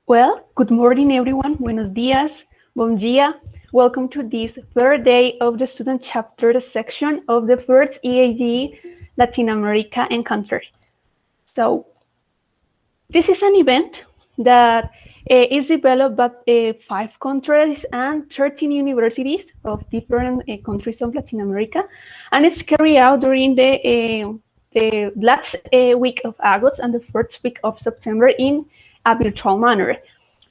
Well, good morning, everyone. Buenos dias, bom dia. Welcome to this third day of the student chapter section of the first EAD Latin America Encounter. So, this is an event that is developed by 5 countries and 13 universities of different countries of Latin America, and it's carried out during the last week of August and the first week of September in a virtual manner.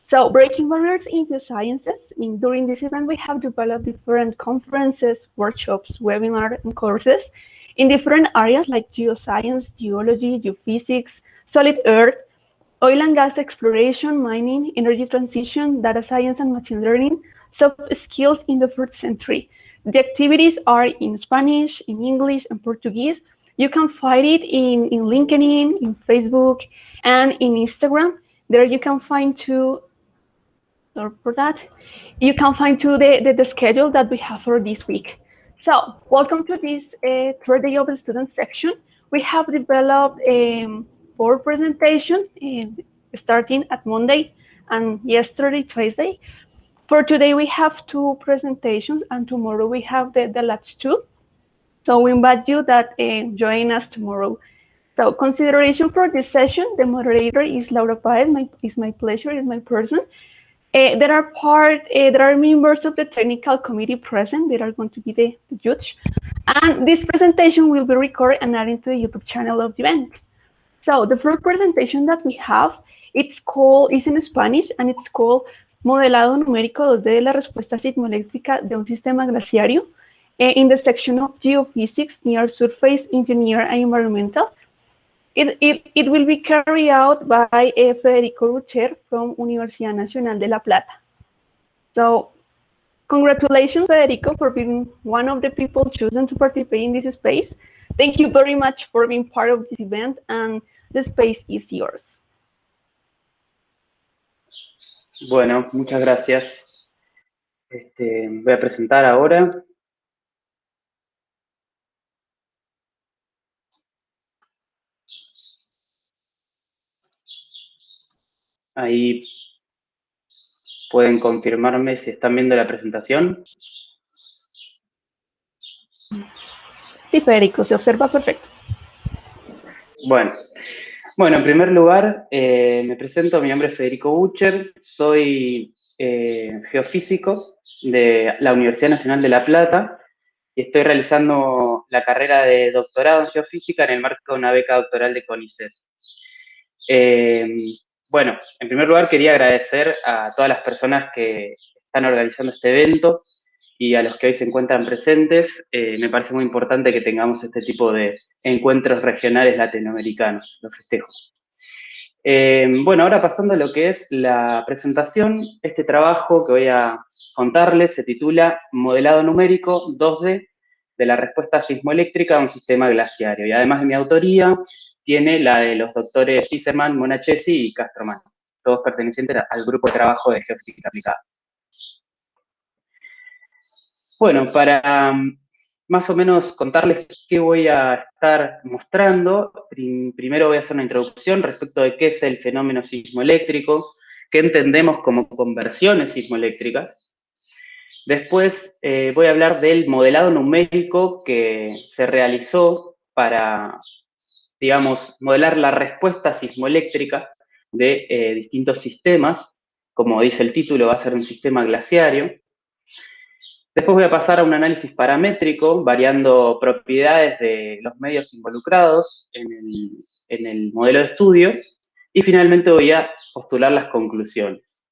So, breaking barriers in geosciences. During this event, we have developed different conferences, workshops, webinars, and courses in different areas like geoscience, geology, geophysics, solid earth, oil and gas exploration, mining, energy transition, data science, and machine learning, soft skills in the first century. The activities are in Spanish, in English, and Portuguese. You can find it in LinkedIn, in Facebook, and in Instagram. There you can find you can find the schedule that we have for this week. So, welcome to this third day of the student section. We have developed 4 presentations starting at Monday and yesterday, Tuesday. For today, we have 2 presentations, and tomorrow we have the last 2. So we invite you that join us tomorrow. So consideration for this session, the moderator is Laura Paez. It's my pleasure, it's my person. There are members of the technical committee present. They are going to be the judge. And this presentation will be recorded and added to the YouTube channel of the event. So the first presentation that we have, it's in Spanish, and it's called Modelado numérico de la respuesta sismoeléctrica de un sistema glaciario in the section of geophysics, near surface, engineer, and environmental. It will be carried out by Federico Rucher from Universidad Nacional de La Plata. So, congratulations, Federico, for being one of the people chosen to participate in this space. Thank you very much for being part of this event, and the space is yours. Bueno, muchas gracias. Voy a presentar ahora. Ahí pueden confirmarme si están viendo la presentación. Sí, Federico, se observa perfecto. Bueno, en primer lugar, me presento, mi nombre es Federico Bucher, soy geofísico de la Universidad Nacional de La Plata y estoy realizando la carrera de doctorado en geofísica en el marco de una beca doctoral de CONICET. Bueno, en primer lugar quería agradecer a todas las personas que están organizando este evento y a los que hoy se encuentran presentes. Me parece muy importante que tengamos este tipo de encuentros regionales latinoamericanos, los festejo. Bueno, ahora pasando a lo que es la presentación, este trabajo que voy a contarles se titula Modelado numérico 2D de la respuesta sismoeléctrica a un sistema glaciario. Y además de mi autoría, tiene la de los doctores Zisserman, Monachesi y Castroman, todos pertenecientes al grupo de trabajo de geofísica aplicada. Bueno, para más o menos contarles qué voy a estar mostrando, primero voy a hacer una introducción respecto de qué es el fenómeno sismoeléctrico, qué entendemos como conversiones sismoeléctricas. Después voy a hablar del modelado numérico que se realizó para, digamos, modelar la respuesta sismoeléctrica de distintos sistemas. Como dice el título, va a ser un sistema glaciario. Después voy a pasar a un análisis paramétrico, variando propiedades de los medios involucrados en el modelo de estudio. Y finalmente voy a postular las conclusiones.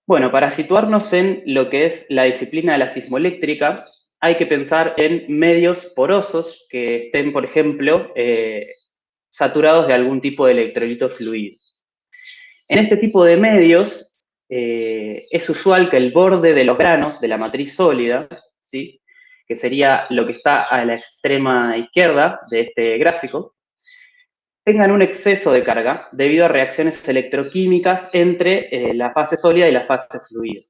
Bueno, para situarnos en lo que es la disciplina de la sismoeléctrica, hay que pensar en medios porosos que estén, por ejemplo, saturados de algún tipo de electrolito fluido. En este tipo de medios, es usual que el borde de los granos de la matriz sólida, ¿sí?, que sería lo que está a la extrema izquierda de este gráfico, tengan un exceso de carga debido a reacciones electroquímicas entre la fase sólida y la fase fluida.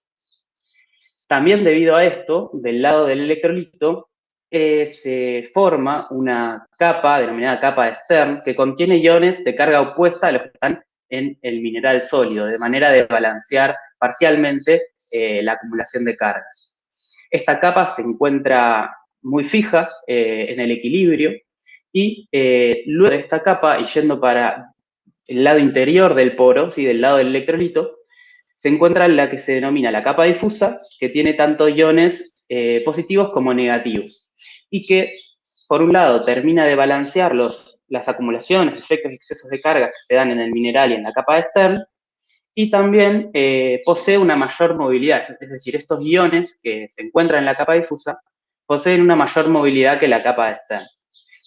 También debido a esto, del lado del electrolito, se forma una capa, denominada capa de Stern, que contiene iones de carga opuesta a los que están en el mineral sólido, de manera de balancear parcialmente la acumulación de cargas. Esta capa se encuentra muy fija en el equilibrio y luego de esta capa, y yendo para el lado interior del poro, ¿sí? Del lado del electrolito, se encuentra la que se denomina la capa difusa, que tiene tanto iones positivos como negativos, y que, por un lado, termina de balancear las acumulaciones, efectos y excesos de carga que se dan en el mineral y en la capa externa, y también posee una mayor movilidad, es decir, estos iones que se encuentran en la capa difusa poseen una mayor movilidad que la capa externa,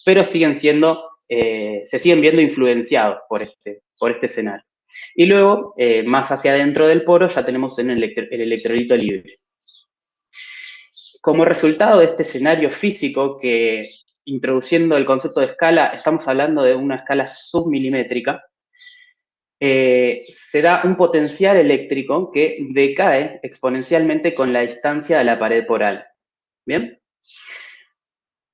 pero siguen siendo, se siguen viendo influenciados por este escenario. Y luego, más hacia adentro del poro, ya tenemos el electrolito libre. Como resultado de este escenario físico, que introduciendo el concepto de escala, estamos hablando de una escala submilimétrica, se da un potencial eléctrico que decae exponencialmente con la distancia de la pared poral. ¿Bien?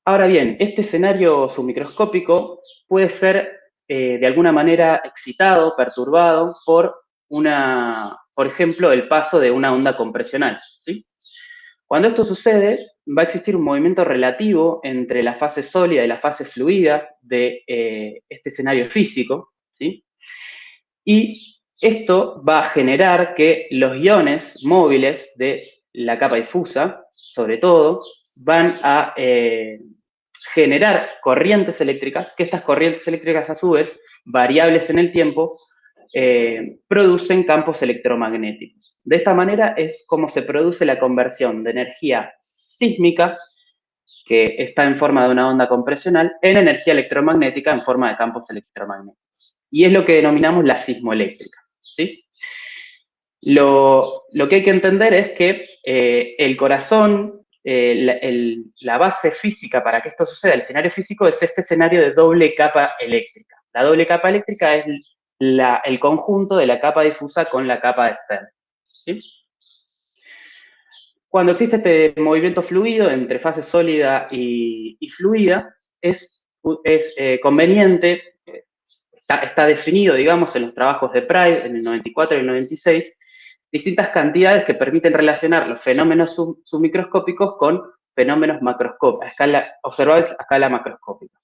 Ahora bien, este escenario submicroscópico puede ser de alguna manera excitado, perturbado por ejemplo, el paso de una onda compresional, ¿sí? Cuando esto sucede, va a existir un movimiento relativo entre la fase sólida y la fase fluida de este escenario físico, ¿sí? Y esto va a generar que los iones móviles de la capa difusa, sobre todo, van a generar corrientes eléctricas, que estas corrientes eléctricas a su vez, variables en el tiempo, producen campos electromagnéticos. De esta manera es como se produce la conversión de energía sísmica, que está en forma de una onda compresional, en energía electromagnética en forma de campos electromagnéticos. Y es lo que denominamos la sismoeléctrica, ¿sí? Lo que hay que entender es que el corazón, la base física para que esto suceda, el escenario físico, es este escenario de doble capa eléctrica. La doble capa eléctrica es el conjunto de la capa difusa con la capa externa, ¿sí? Cuando existe este movimiento fluido entre fase sólida y fluida, es conveniente, está definido, digamos, en los trabajos de Pryde, en el 94 y el 96, distintas cantidades que permiten relacionar los fenómenos submicroscópicos con fenómenos macroscópicos, observables a escala macroscópica.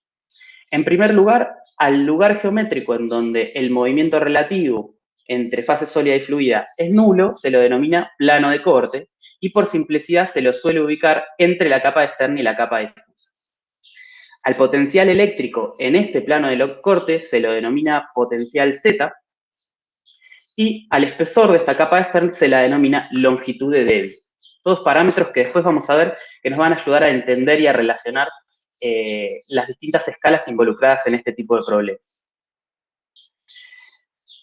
En primer lugar, al lugar geométrico en donde el movimiento relativo entre fase sólida y fluida es nulo, se lo denomina plano de corte, y por simplicidad se lo suele ubicar entre la capa externa y la capa difusa. Al potencial eléctrico en este plano de corte se lo denomina potencial Z, y al espesor de esta capa externa se la denomina longitud de Debye. Todos parámetros que después vamos a ver que nos van a ayudar a entender y a relacionar las distintas escalas involucradas en este tipo de problemas.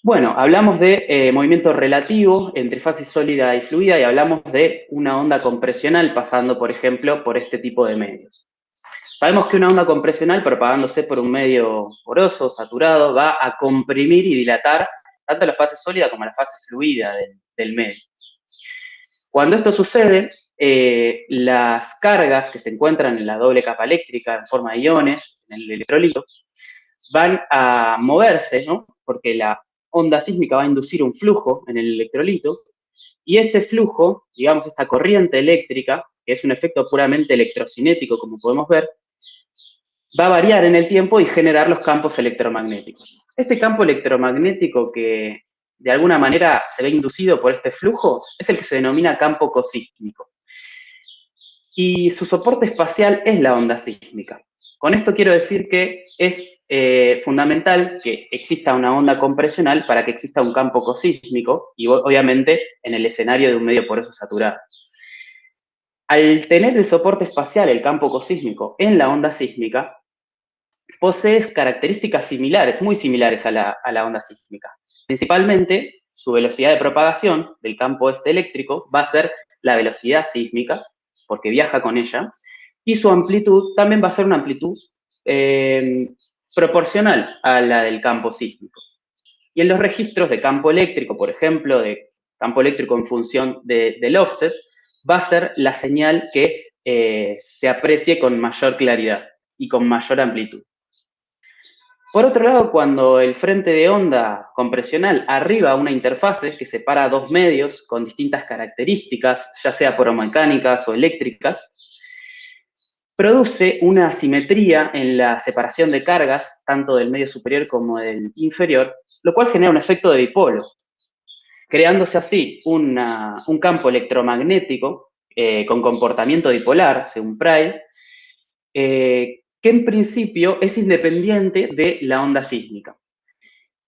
Bueno, hablamos de movimiento relativo entre fase sólida y fluida y hablamos de una onda compresional pasando, por ejemplo, por este tipo de medios. Sabemos que una onda compresional propagándose por un medio poroso, saturado, va a comprimir y dilatar tanto la fase sólida como la fase fluida del medio. Cuando esto sucede, las cargas que se encuentran en la doble capa eléctrica en forma de iones, en el electrolito, van a moverse, ¿no? Porque la onda sísmica va a inducir un flujo en el electrolito, y este flujo, digamos, esta corriente eléctrica, que es un efecto puramente electrocinético, como podemos ver, va a variar en el tiempo y generar los campos electromagnéticos. Este campo electromagnético que de alguna manera se ve inducido por este flujo es el que se denomina campo cosísmico. Y su soporte espacial es la onda sísmica. Con esto quiero decir que es fundamental que exista una onda compresional para que exista un campo cosísmico y obviamente en el escenario de un medio poroso saturado. Al tener el soporte espacial, el campo cosísmico, en la onda sísmica, posee características similares, muy similares a la onda sísmica. Principalmente, su velocidad de propagación del campo eléctrico va a ser la velocidad sísmica, porque viaja con ella, y su amplitud también va a ser una amplitud proporcional a la del campo sísmico. Y en los registros de campo eléctrico, por ejemplo, de campo eléctrico en función del offset, va a ser la señal que se aprecie con mayor claridad y con mayor amplitud. Por otro lado, cuando el frente de onda compresional arriba una interfase que separa dos medios con distintas características, ya sea poromecánicas o eléctricas, produce una asimetría en la separación de cargas, tanto del medio superior como del inferior, lo cual genera un efecto de dipolo, creándose así un campo electromagnético con comportamiento dipolar, según Pray, que en principio es independiente de la onda sísmica.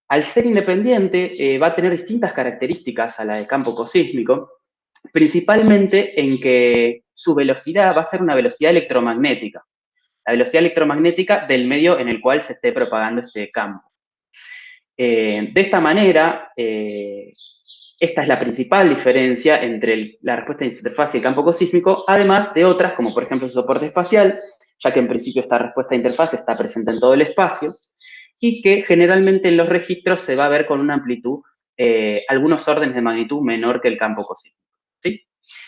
Al ser independiente, va a tener distintas características a la del campo cosísmico, principalmente en que su velocidad va a ser una velocidad electromagnética, la velocidad electromagnética del medio en el cual se esté propagando este campo. De esta manera, esta es la principal diferencia entre la respuesta de interfaz y el campo cosísmico, además de otras, como por ejemplo el soporte espacial, ya que en principio esta respuesta de interfaz está presente en todo el espacio, y que generalmente en los registros se va a ver con una amplitud, algunos órdenes de magnitud menor que el campo cosísmico, ¿sí?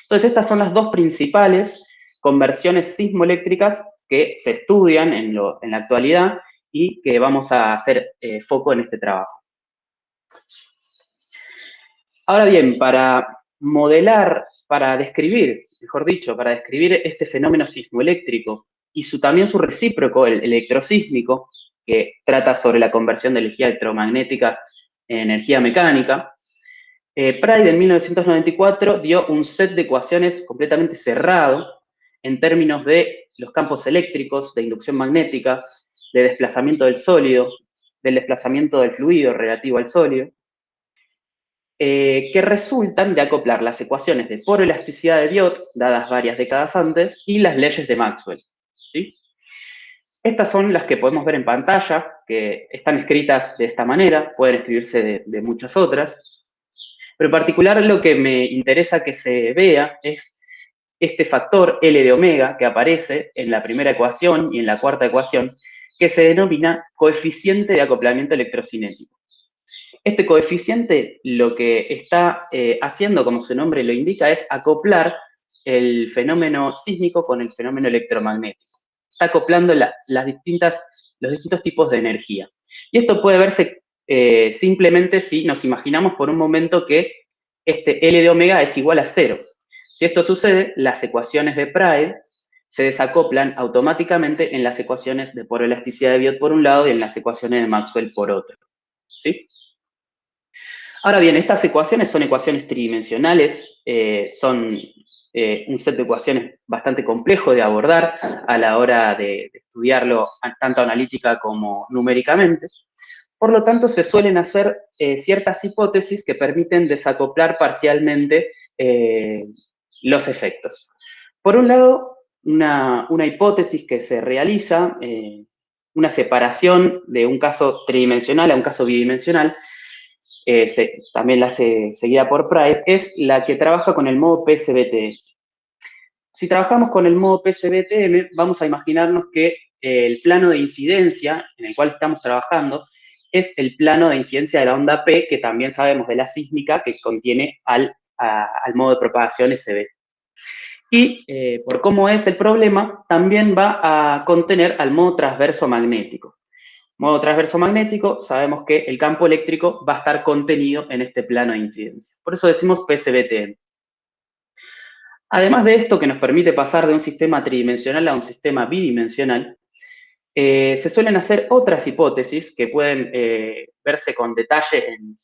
Entonces, estas son las dos principales conversiones sismoeléctricas que se estudian en la actualidad y que vamos a hacer foco en este trabajo. Ahora bien, para modelar, para describir, mejor dicho, para describir este fenómeno sismoeléctrico y también su recíproco, el electrosísmico, que trata sobre la conversión de energía electromagnética en energía mecánica, Pray en 1994 dio un set de ecuaciones completamente cerrado en términos de los campos eléctricos, de inducción magnética, de desplazamiento del sólido, del desplazamiento del fluido relativo al sólido, que resultan de acoplar las ecuaciones de poroelasticidad de Biot, dadas varias décadas antes, y las leyes de Maxwell, ¿sí? Estas son las que podemos ver en pantalla, que están escritas de esta manera, pueden escribirse de muchas otras, pero en particular lo que me interesa que se vea es este factor L de omega que aparece en la primera ecuación y en la cuarta ecuación, que se denomina coeficiente de acoplamiento electrocinético. Este coeficiente lo que está haciendo, como su nombre lo indica, es acoplar el fenómeno sísmico con el fenómeno electromagnético. Está acoplando los distintos tipos de energía. Y esto puede verse simplemente si nos imaginamos por un momento que este L de omega es igual a 0. Si esto sucede, las ecuaciones de Pray se desacoplan automáticamente en las ecuaciones de poroelasticidad de Biot por un lado y en las ecuaciones de Maxwell por otro, ¿sí? Ahora bien, estas ecuaciones son ecuaciones tridimensionales, son un set de ecuaciones bastante complejo de abordar a la hora de estudiarlo tanto analítica como numéricamente. Por lo tanto, se suelen hacer ciertas hipótesis que permiten desacoplar parcialmente los efectos. Por un lado, una hipótesis que se realiza, una separación de un caso tridimensional a un caso bidimensional, también la hace seguida por Pray, es la que trabaja con el modo PSBTM. Si trabajamos con el modo PSBTM, vamos a imaginarnos que el plano de incidencia en el cual estamos trabajando es el plano de incidencia de la onda P, que también sabemos de la sísmica, que contiene al modo de propagación SB. Y por cómo es el problema, también va a contener al modo transverso magnético. Modo transverso magnético, sabemos que el campo eléctrico va a estar contenido en este plano de incidencia. Por eso decimos PSBTM. Además de esto, que nos permite pasar de un sistema tridimensional a un sistema bidimensional, se suelen hacer otras hipótesis que pueden verse con detalle en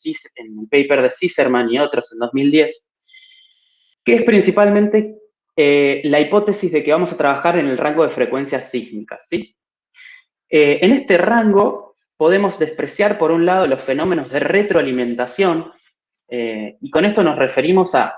el paper de Ziserman y otros en 2010, que es principalmente la hipótesis de que vamos a trabajar en el rango de frecuencias sísmicas, ¿sí? En este rango podemos despreciar, por un lado, los fenómenos de retroalimentación, y con esto nos referimos a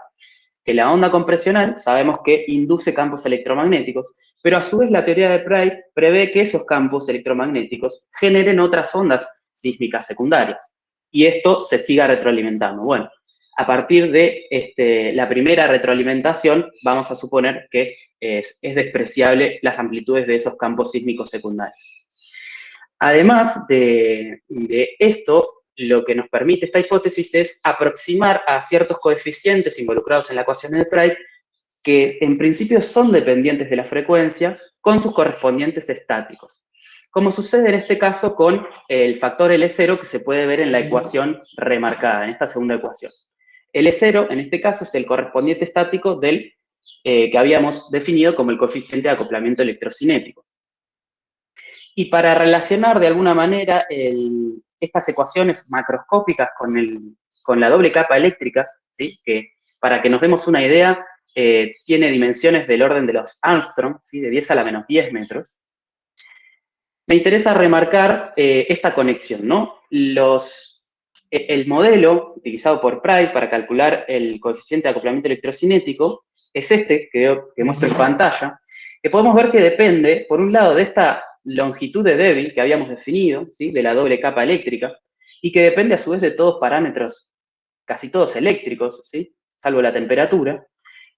que la onda compresional sabemos que induce campos electromagnéticos, pero a su vez la teoría de Pray prevé que esos campos electromagnéticos generen otras ondas sísmicas secundarias, y esto se siga retroalimentando. Bueno, a partir de la primera retroalimentación, vamos a suponer que es despreciable las amplitudes de esos campos sísmicos secundarios. Además de esto, lo que nos permite esta hipótesis es aproximar a ciertos coeficientes involucrados en la ecuación de Pray, que en principio son dependientes de la frecuencia, con sus correspondientes estáticos. como sucede en este caso con el factor L0 que se puede ver en la ecuación remarcada, en esta segunda ecuación. L0, en este caso, es el correspondiente estático del que habíamos definido como el coeficiente de acoplamiento electrocinético. Y para relacionar de alguna manera estas ecuaciones macroscópicas con la doble capa eléctrica, ¿sí? Que para que nos demos una idea, tiene dimensiones del orden de los Armstrong, ¿sí? De 10 a la menos 10 metros. Me interesa remarcar esta conexión, ¿no? El modelo utilizado por Pry para calcular el coeficiente de acoplamiento electrocinético es este que muestro en pantalla, que podemos ver que depende, por un lado, de esta longitud de Debye que habíamos definido, ¿sí? De la doble capa eléctrica, y que depende a su vez de todos parámetros, casi todos eléctricos, ¿sí? Salvo la temperatura,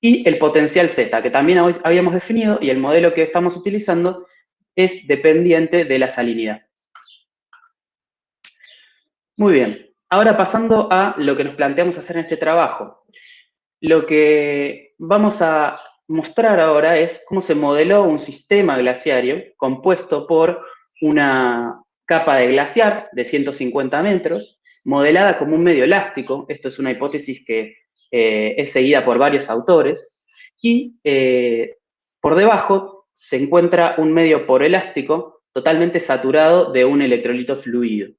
y el potencial Z, que también habíamos definido, y el modelo que estamos utilizando es dependiente de la salinidad. Muy bien, ahora pasando a lo que nos planteamos hacer en este trabajo. Lo que vamos a mostrar ahora es cómo se modeló un sistema glaciario compuesto por una capa de glaciar de 150 metros, modelada como un medio elástico. Esto es una hipótesis que es seguida por varios autores. Y por debajo se encuentra un medio poroelástico totalmente saturado de un electrolito fluido,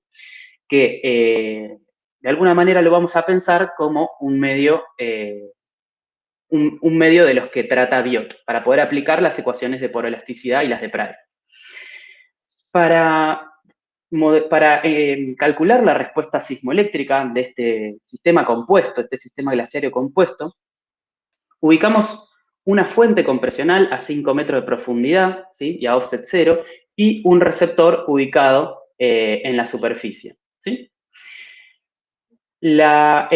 que de alguna manera lo vamos a pensar como un medio de los que trata Biot, para poder aplicar las ecuaciones de poroelasticidad y las de Pry. Para calcular la respuesta sismoeléctrica de este sistema compuesto, este sistema glaciario compuesto, ubicamos una fuente compresional a 5 metros de profundidad, ¿sí? Y a offset 0, y un receptor ubicado en la superficie, ¿sí? La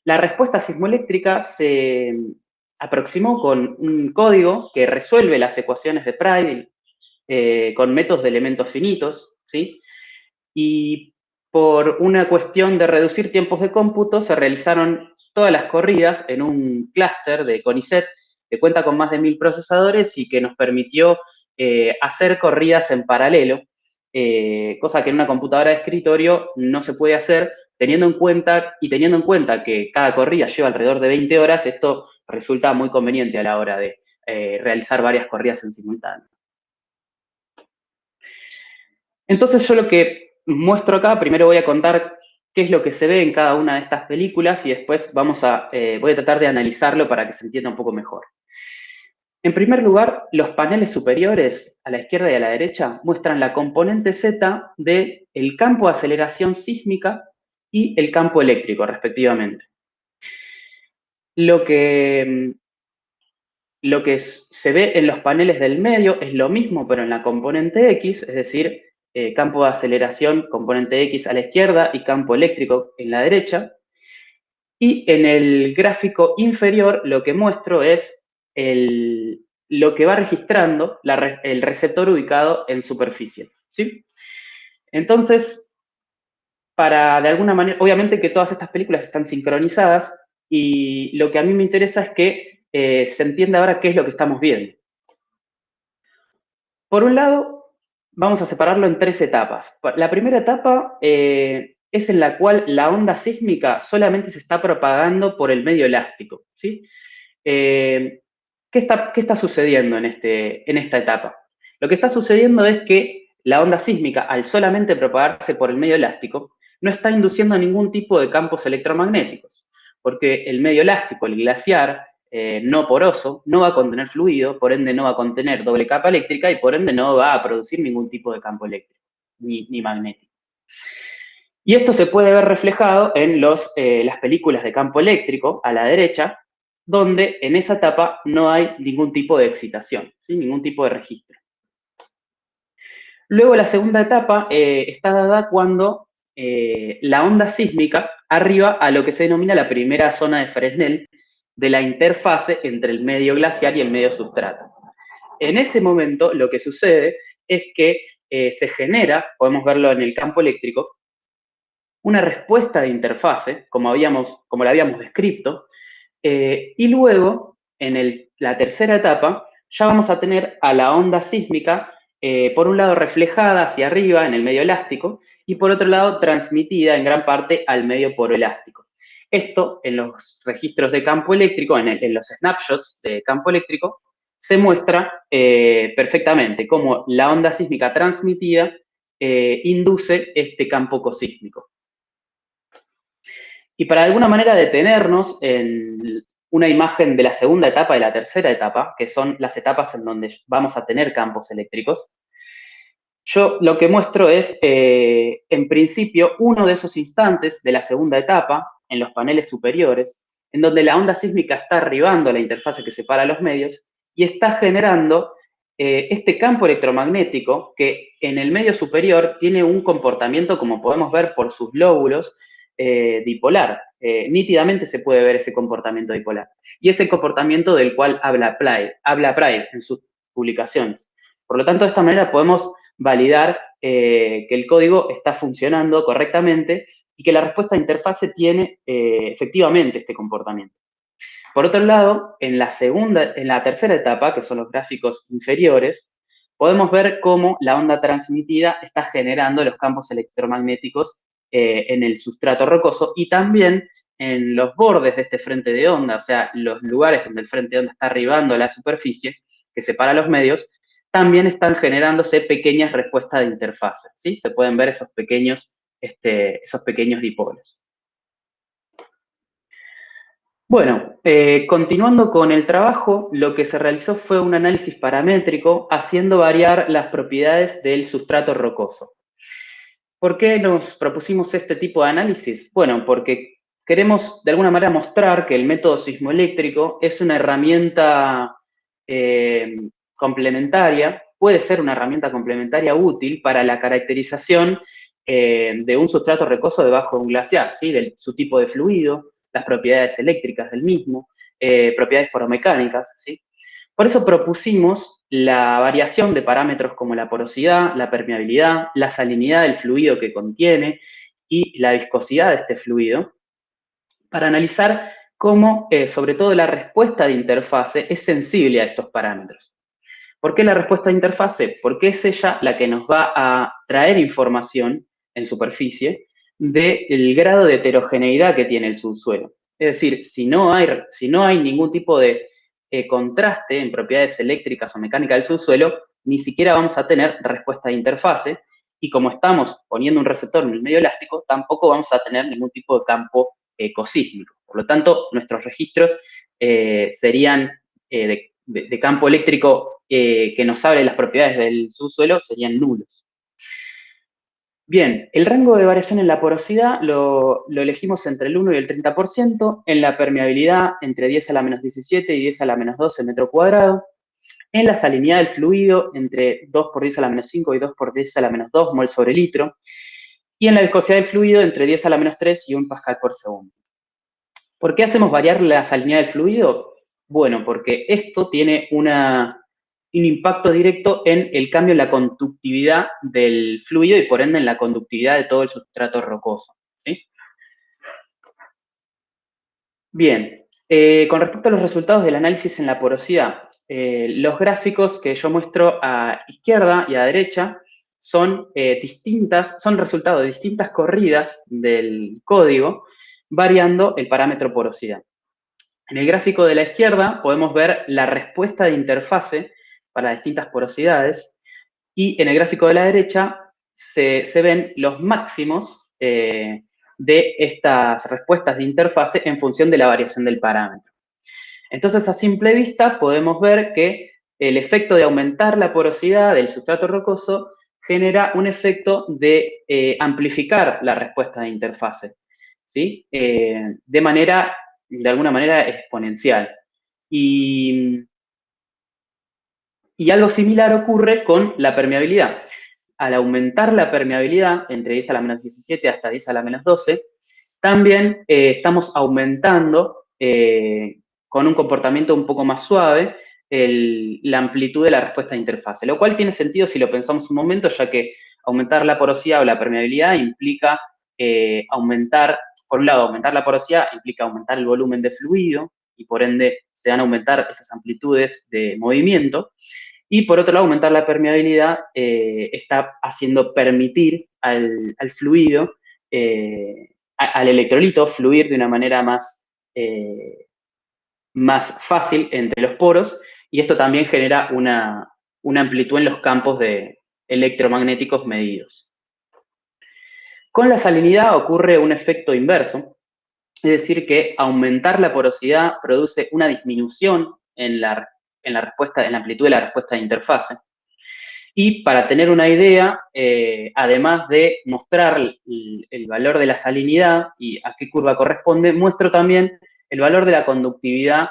respuesta sismoeléctrica se aproximó con un código que resuelve las ecuaciones de Pry con métodos de elementos finitos, ¿sí? Y por una cuestión de reducir tiempos de cómputo, se realizaron todas las corridas en un clúster de CONICET que cuenta con más de 1000 procesadores y que nos permitió hacer corridas en paralelo, cosa que en una computadora de escritorio no se puede hacer, teniendo en cuenta que cada corrida lleva alrededor de 20 horas. Esto resulta muy conveniente a la hora de realizar varias corridas en simultáneo. Entonces yo lo que muestro acá, primero voy a contar qué es lo que se ve en cada una de estas películas y después voy a tratar de analizarlo para que se entienda un poco mejor. En primer lugar, los paneles superiores, a la izquierda y a la derecha, muestran la componente Z del campo de aceleración sísmica y el campo eléctrico, respectivamente. Lo que se ve en los paneles del medio es lo mismo, pero en la componente X, es decir, campo de aceleración, componente X a la izquierda y campo eléctrico en la derecha. Y en el gráfico inferior lo que muestro es lo que va registrando el receptor ubicado en superficie, ¿sí? Entonces, de alguna manera, obviamente que todas estas películas están sincronizadas y lo que a mí me interesa es que se entienda ahora qué es lo que estamos viendo. Por un lado, vamos a separarlo en 3 etapas. La primera etapa es en la cual la onda sísmica solamente se está propagando por el medio elástico, ¿sí? ¿Qué está sucediendo en esta etapa? Lo que está sucediendo es que la onda sísmica, al solamente propagarse por el medio elástico, no está induciendo ningún tipo de campos electromagnéticos, porque el medio elástico, el glaciar, no poroso, no va a contener fluido, por ende no va a contener doble capa eléctrica y por ende no va a producir ningún tipo de campo eléctrico, ni magnético. Y esto se puede ver reflejado en las películas de campo eléctrico a la derecha, donde en esa etapa no hay ningún tipo de excitación, ¿sí? Ningún tipo de registro. Luego la segunda etapa está dada cuando la onda sísmica arriba a lo que se denomina la primera zona de Fresnel de la interfase entre el medio glaciar y el medio sustrato. En ese momento lo que sucede es que se genera, podemos verlo en el campo eléctrico, una respuesta de interfase, como la habíamos descrito, y luego, en la tercera etapa, ya vamos a tener a la onda sísmica por un lado reflejada hacia arriba en el medio elástico y por otro lado transmitida en gran parte al medio poroelástico. Esto en los registros de campo eléctrico, en los snapshots de campo eléctrico, se muestra perfectamente cómo la onda sísmica transmitida induce este campo cosísmico. Y para de alguna manera detenernos en una imagen de la segunda etapa y la tercera etapa, que son las etapas en donde vamos a tener campos eléctricos, yo lo que muestro es, en principio, uno de esos instantes de la segunda etapa, en los paneles superiores, en donde la onda sísmica está arribando a la interfase que separa los medios y está generando este campo electromagnético que en el medio superior tiene un comportamiento, como podemos ver por sus lóbulos, dipolar. Nítidamente se puede ver ese comportamiento dipolar. Y ese comportamiento del cual habla Pride en sus publicaciones. Por lo tanto, de esta manera podemos validar que el código está funcionando correctamente y que la respuesta de interfase tiene efectivamente este comportamiento. Por otro lado, en la tercera etapa, que son los gráficos inferiores, podemos ver cómo la onda transmitida está generando los campos electromagnéticos en el sustrato rocoso y también en los bordes de este frente de onda, o sea, los lugares donde el frente de onda está arribando a la superficie, que separa los medios, también están generándose pequeñas respuestas de interfase, ¿sí? Se pueden ver esos pequeños dipolos. Bueno, continuando con el trabajo, lo que se realizó fue un análisis paramétrico haciendo variar las propiedades del sustrato rocoso. ¿Por qué nos propusimos este tipo de análisis? Bueno, porque queremos de alguna manera mostrar que el método sismoeléctrico es una herramienta complementaria, puede ser una herramienta complementaria útil para la caracterización de un sustrato rocoso debajo de un glaciar, ¿sí? De su tipo de fluido, las propiedades eléctricas del mismo, propiedades poromecánicas, ¿sí? Por eso propusimos la variación de parámetros como la porosidad, la permeabilidad, la salinidad del fluido que contiene y la viscosidad de este fluido, para analizar cómo, sobre todo, la respuesta de interfase es sensible a estos parámetros. ¿Por qué la respuesta de interfase? Porque es ella la que nos va a traer información en superficie del grado de heterogeneidad que tiene el subsuelo. Es decir, si no hay ningún tipo de contraste en propiedades eléctricas o mecánicas del subsuelo, ni siquiera vamos a tener respuesta de interfase, y como estamos poniendo un receptor en el medio elástico, tampoco vamos a tener ningún tipo de campo ecosísmico. Por lo tanto, nuestros registros serían de campo eléctrico que nos hable las propiedades del subsuelo serían nulos. Bien, el rango de variación en la porosidad lo elegimos entre el 1 y el 30%, en la permeabilidad entre 10 a la menos 17 y 10 a la menos 12 metro cuadrado, en la salinidad del fluido entre 2 por 10 a la menos 5 y 2 por 10 a la menos 2 mol sobre litro, y en la viscosidad del fluido entre 10 a la menos 3 y 1 pascal por segundo. ¿Por qué hacemos variar la salinidad del fluido? Bueno, porque esto tiene un impacto directo en el cambio en la conductividad del fluido y por ende en la conductividad de todo el sustrato rocoso, ¿sí? Bien, con respecto a los resultados del análisis en la porosidad, los gráficos que yo muestro a izquierda y a derecha son resultados de distintas corridas del código variando el parámetro porosidad. En el gráfico de la izquierda podemos ver la respuesta de interfase para distintas porosidades y en el gráfico de la derecha se ven los máximos de estas respuestas de interfase en función de la variación del parámetro. Entonces, a simple vista podemos ver que el efecto de aumentar la porosidad del sustrato rocoso genera un efecto de amplificar la respuesta de interfase, ¿sí? De alguna manera exponencial. Y algo similar ocurre con la permeabilidad. Al aumentar la permeabilidad entre 10 a la menos 17 hasta 10 a la menos 12, también estamos aumentando con un comportamiento un poco más suave la amplitud de la respuesta de interfase, lo cual tiene sentido si lo pensamos un momento, ya que aumentar la porosidad o la permeabilidad implica por un lado, aumentar la porosidad implica aumentar el volumen de fluido y por ende se van a aumentar esas amplitudes de movimiento. Y por otro lado, aumentar la permeabilidad está haciendo permitir al fluido, al electrolito, fluir de una manera más fácil entre los poros, y esto también genera una amplitud en los campos electromagnéticos medidos. Con la salinidad ocurre un efecto inverso, es decir, que aumentar la porosidad produce una disminución en la respuesta, en la amplitud de la respuesta de interfase. Y para tener una idea, además de mostrar el valor de la salinidad y a qué curva corresponde, muestro también el valor de la conductividad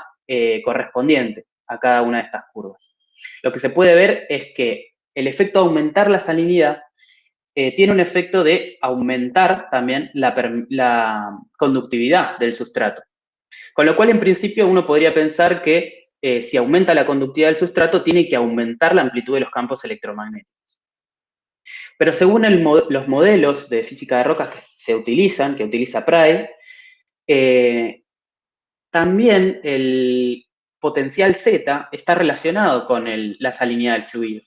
correspondiente a cada una de estas curvas. Lo que se puede ver es que el efecto de aumentar la salinidad tiene un efecto de aumentar también la conductividad del sustrato. Con lo cual, en principio, uno podría pensar que si aumenta la conductividad del sustrato, tiene que aumentar la amplitud de los campos electromagnéticos. Pero según los modelos de física de rocas que se utilizan, que utiliza Pray, también el potencial Z está relacionado con la salinidad del fluido.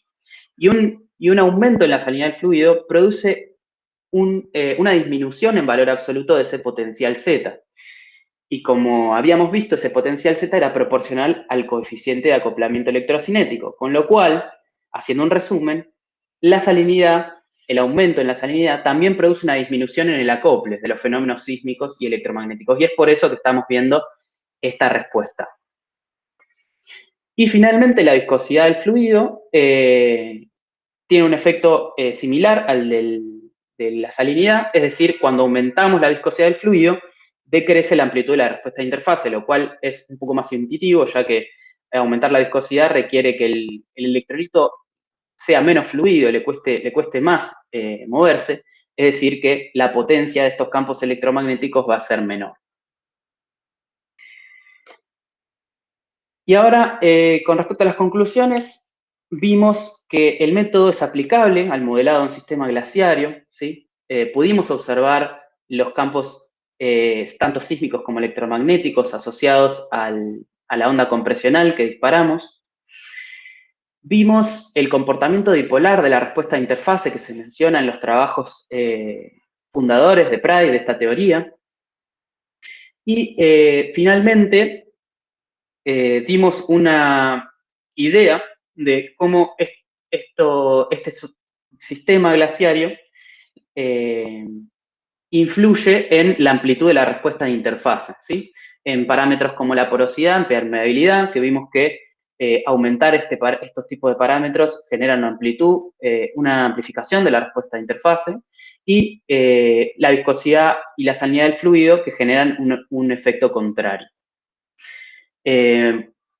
Y un aumento en la salinidad del fluido produce una disminución en valor absoluto de ese potencial Z. Y como habíamos visto, ese potencial Z era proporcional al coeficiente de acoplamiento electrocinético, con lo cual, haciendo un resumen, la salinidad, el aumento en la salinidad también produce una disminución en el acople de los fenómenos sísmicos y electromagnéticos, y es por eso que estamos viendo esta respuesta. Y finalmente, la viscosidad del fluido tiene un efecto similar al de la salinidad, es decir, cuando aumentamos la viscosidad del fluido, decrece la amplitud de la respuesta de interfase, lo cual es un poco más intuitivo, ya que aumentar la viscosidad requiere que el electrolito sea menos fluido, le cueste más moverse, es decir, que la potencia de estos campos electromagnéticos va a ser menor. Y ahora, con respecto a las conclusiones, vimos que el método es aplicable al modelado de un sistema glaciario, ¿sí? Pudimos observar los campos tanto sísmicos como electromagnéticos asociados a la onda compresional que disparamos. Vimos el comportamiento dipolar de la respuesta de interfase que se menciona en los trabajos fundadores de Pray, de esta teoría. Y finalmente dimos una idea de cómo este sistema glaciario influye en la amplitud de la respuesta de interfase, ¿sí? En parámetros como la porosidad, en permeabilidad, que vimos que aumentar estos tipos de parámetros generan una amplitud, una amplificación de la respuesta de interfase, y la viscosidad y la salinidad del fluido, que generan un efecto contrario.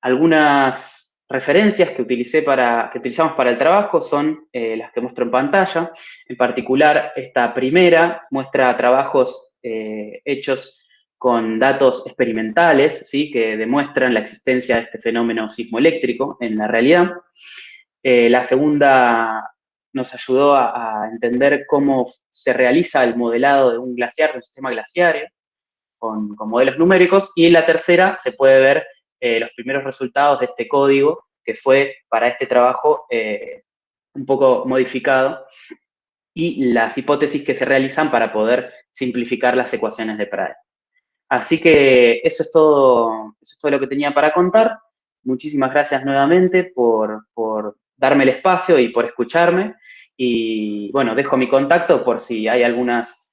Algunas referencias que utilizamos para el trabajo son las que muestro en pantalla. En particular, esta primera muestra trabajos hechos con datos experimentales, ¿sí? Que demuestran la existencia de este fenómeno sismoeléctrico en la realidad. La segunda nos ayudó a entender cómo se realiza el modelado de un glaciar, de un sistema glaciario, con modelos numéricos, y en la tercera se puede ver los primeros resultados de este código que fue para este trabajo un poco modificado, y las hipótesis que se realizan para poder simplificar las ecuaciones de Pray. Así que eso es todo lo que tenía para contar. Muchísimas gracias nuevamente por darme el espacio y por escucharme. Y bueno, dejo mi contacto por si hay algunas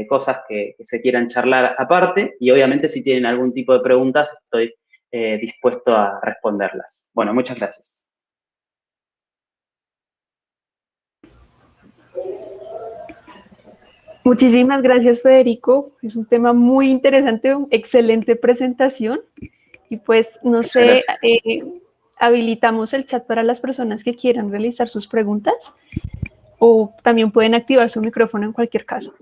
cosas que se quieran charlar aparte. Y obviamente si tienen algún tipo de preguntas, estoy dispuesto a responderlas. Bueno, muchas gracias. Muchísimas gracias, Federico. Es un tema muy interesante, excelente presentación. Y pues, no sé, habilitamos el chat para las personas que quieran realizar sus preguntas, o también pueden activar su micrófono en cualquier caso.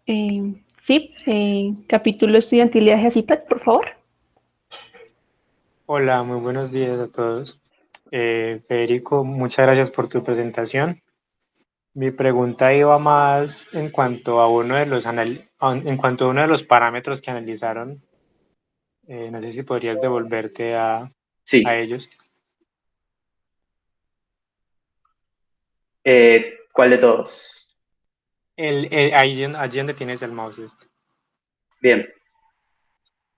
Sí, capítulo estudiantil de AGECIPET, por favor. Hola, muy buenos días a todos. Federico, muchas gracias por tu presentación. Mi pregunta iba más en cuanto a uno de los parámetros que analizaron No sé si podrías devolverte a Sí. ellos. ¿Cuál de todos? Allí donde tienes el mouse. Bien.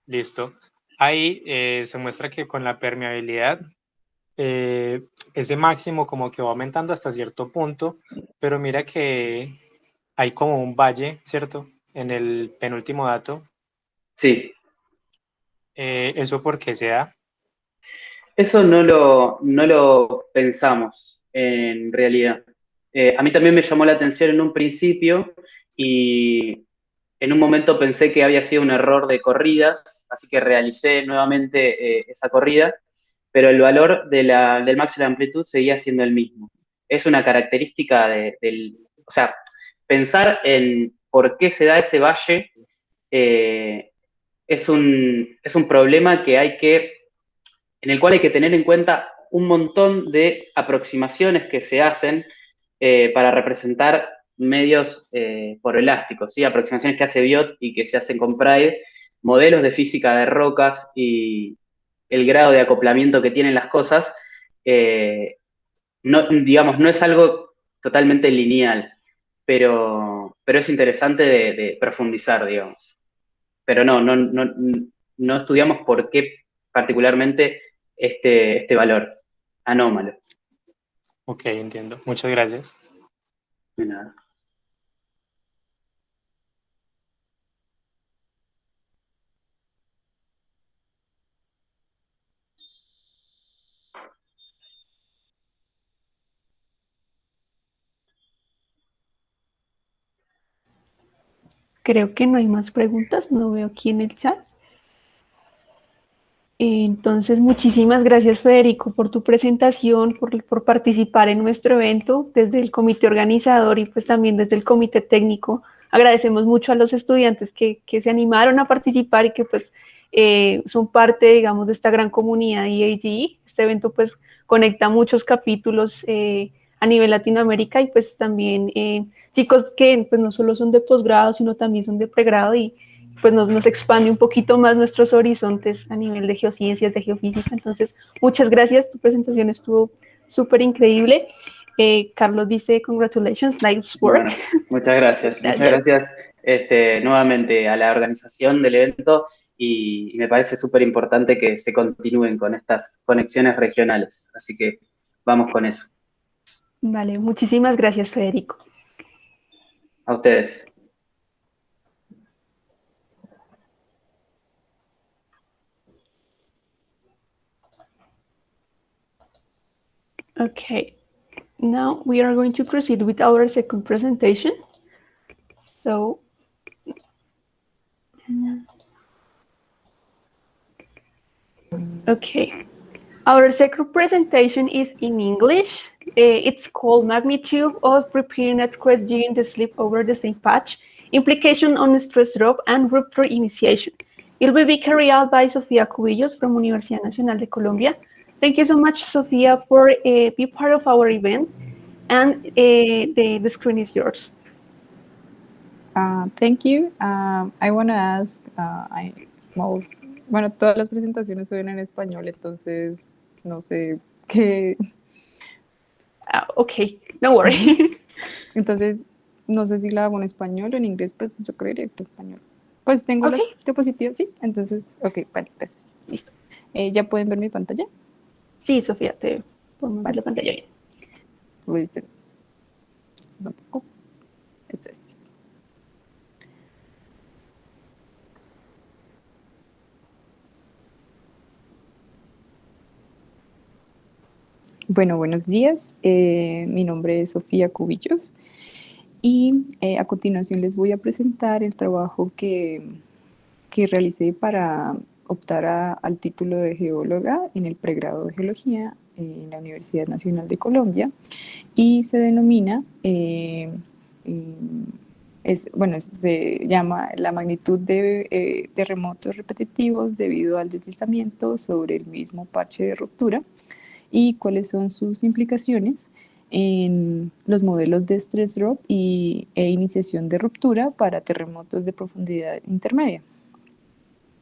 Listo. Ahí se muestra que con la permeabilidad, ese máximo como que va aumentando hasta cierto punto, pero mira que hay como un valle, ¿cierto? En el penúltimo dato. Sí. ¿Eso por qué se da? Eso no lo pensamos en realidad. A mí también me llamó la atención en un principio y en un momento pensé que había sido un error de corridas, así que realicé nuevamente esa corrida, pero el valor del máximo de amplitud seguía siendo el mismo. Es una característica o sea, pensar en por qué se da ese valle es un problema en el cual hay que tener en cuenta un montón de aproximaciones que se hacen para representar medios poroelásticos, ¿sí? Aproximaciones que hace Biot y que se hacen con Pride, modelos de física de rocas y el grado de acoplamiento que tienen las cosas, no, digamos, no es algo totalmente lineal, pero es interesante de profundizar, digamos. Pero no estudiamos por qué particularmente este valor anómalo. Ok, entiendo. Muchas gracias. De nada. Creo que no hay más preguntas, no veo aquí en el chat. Entonces, muchísimas gracias, Federico, por tu presentación, por participar en nuestro evento desde el comité organizador y pues también desde el comité técnico. Agradecemos mucho a los estudiantes que se animaron a participar y que pues son parte, digamos, de esta gran comunidad EAGE. Este evento pues conecta muchos capítulos a nivel Latinoamérica y pues también chicos que pues no solo son de posgrado, sino también son de pregrado y pues nos expande un poquito más nuestros horizontes a nivel de geociencias, de geofísica. Entonces, muchas gracias, tu presentación estuvo súper increíble. Carlos dice, congratulations, nice work. Bueno, muchas gracias. Gracias. Muchas gracias nuevamente a la organización del evento y me parece súper importante que se continúen con estas conexiones regionales. Así que vamos con eso. Vale, muchísimas gracias, Federico. A ustedes. Okay, now we are going to proceed with our second presentation. So, okay, our second presentation is in English. It's called Magnitude of Preparing Question the Slip Over the Same Patch, Implication on Stress Drop and Rupture Initiation. It will be carried out by Sofía Cubillos from Universidad Nacional de Colombia. Thank you so much, Sofía, for being part of our event, and the screen is yours. Thank you. I want to ask, bueno, todas las presentaciones son en español, entonces no sé qué. Okay, no worry. Entonces, no sé si la hago en español o en inglés, pues yo creería que en español. Pues tengo las diapositivas, sí, entonces, ok, vale, gracias. Listo. ¿Ya pueden ver mi pantalla? Sí, Sofía, te pongo ver la pantalla bien. Listo. Tampoco. Esto es. Bueno, buenos días. Mi nombre es Sofía Cubillos y a continuación les voy a presentar el trabajo que realicé para optar al título de geóloga en el pregrado de geología en la Universidad Nacional de Colombia y se denomina, se llama la magnitud de terremotos repetitivos debido al deslizamiento sobre el mismo parche de ruptura y cuáles son sus implicaciones en los modelos de stress drop e iniciación de ruptura para terremotos de profundidad intermedia.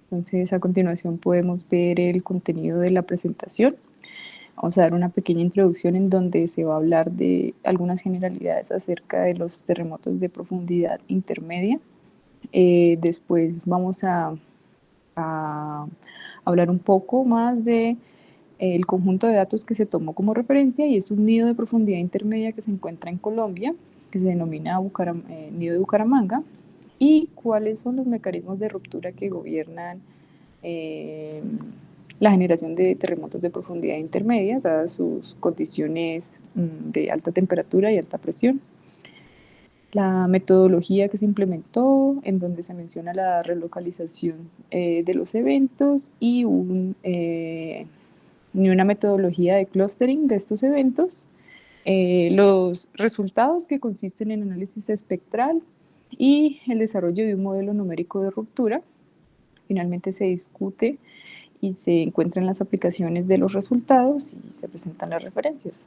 Entonces, a continuación podemos ver el contenido de la presentación. Vamos a dar una pequeña introducción en donde se va a hablar de algunas generalidades acerca de los terremotos de profundidad intermedia. Después vamos a hablar un poco más de el conjunto de datos que se tomó como referencia, y es un nido de profundidad intermedia que se encuentra en Colombia, que se denomina nido de Bucaramanga, y cuáles son los mecanismos de ruptura que gobiernan la generación de terremotos de profundidad intermedia, dadas sus condiciones de alta temperatura y alta presión. La metodología que se implementó, en donde se menciona la relocalización de los eventos y una metodología de clustering de estos eventos, los resultados que consisten en análisis espectral y el desarrollo de un modelo numérico de ruptura. Finalmente se discute y se encuentran las aplicaciones de los resultados y se presentan las referencias.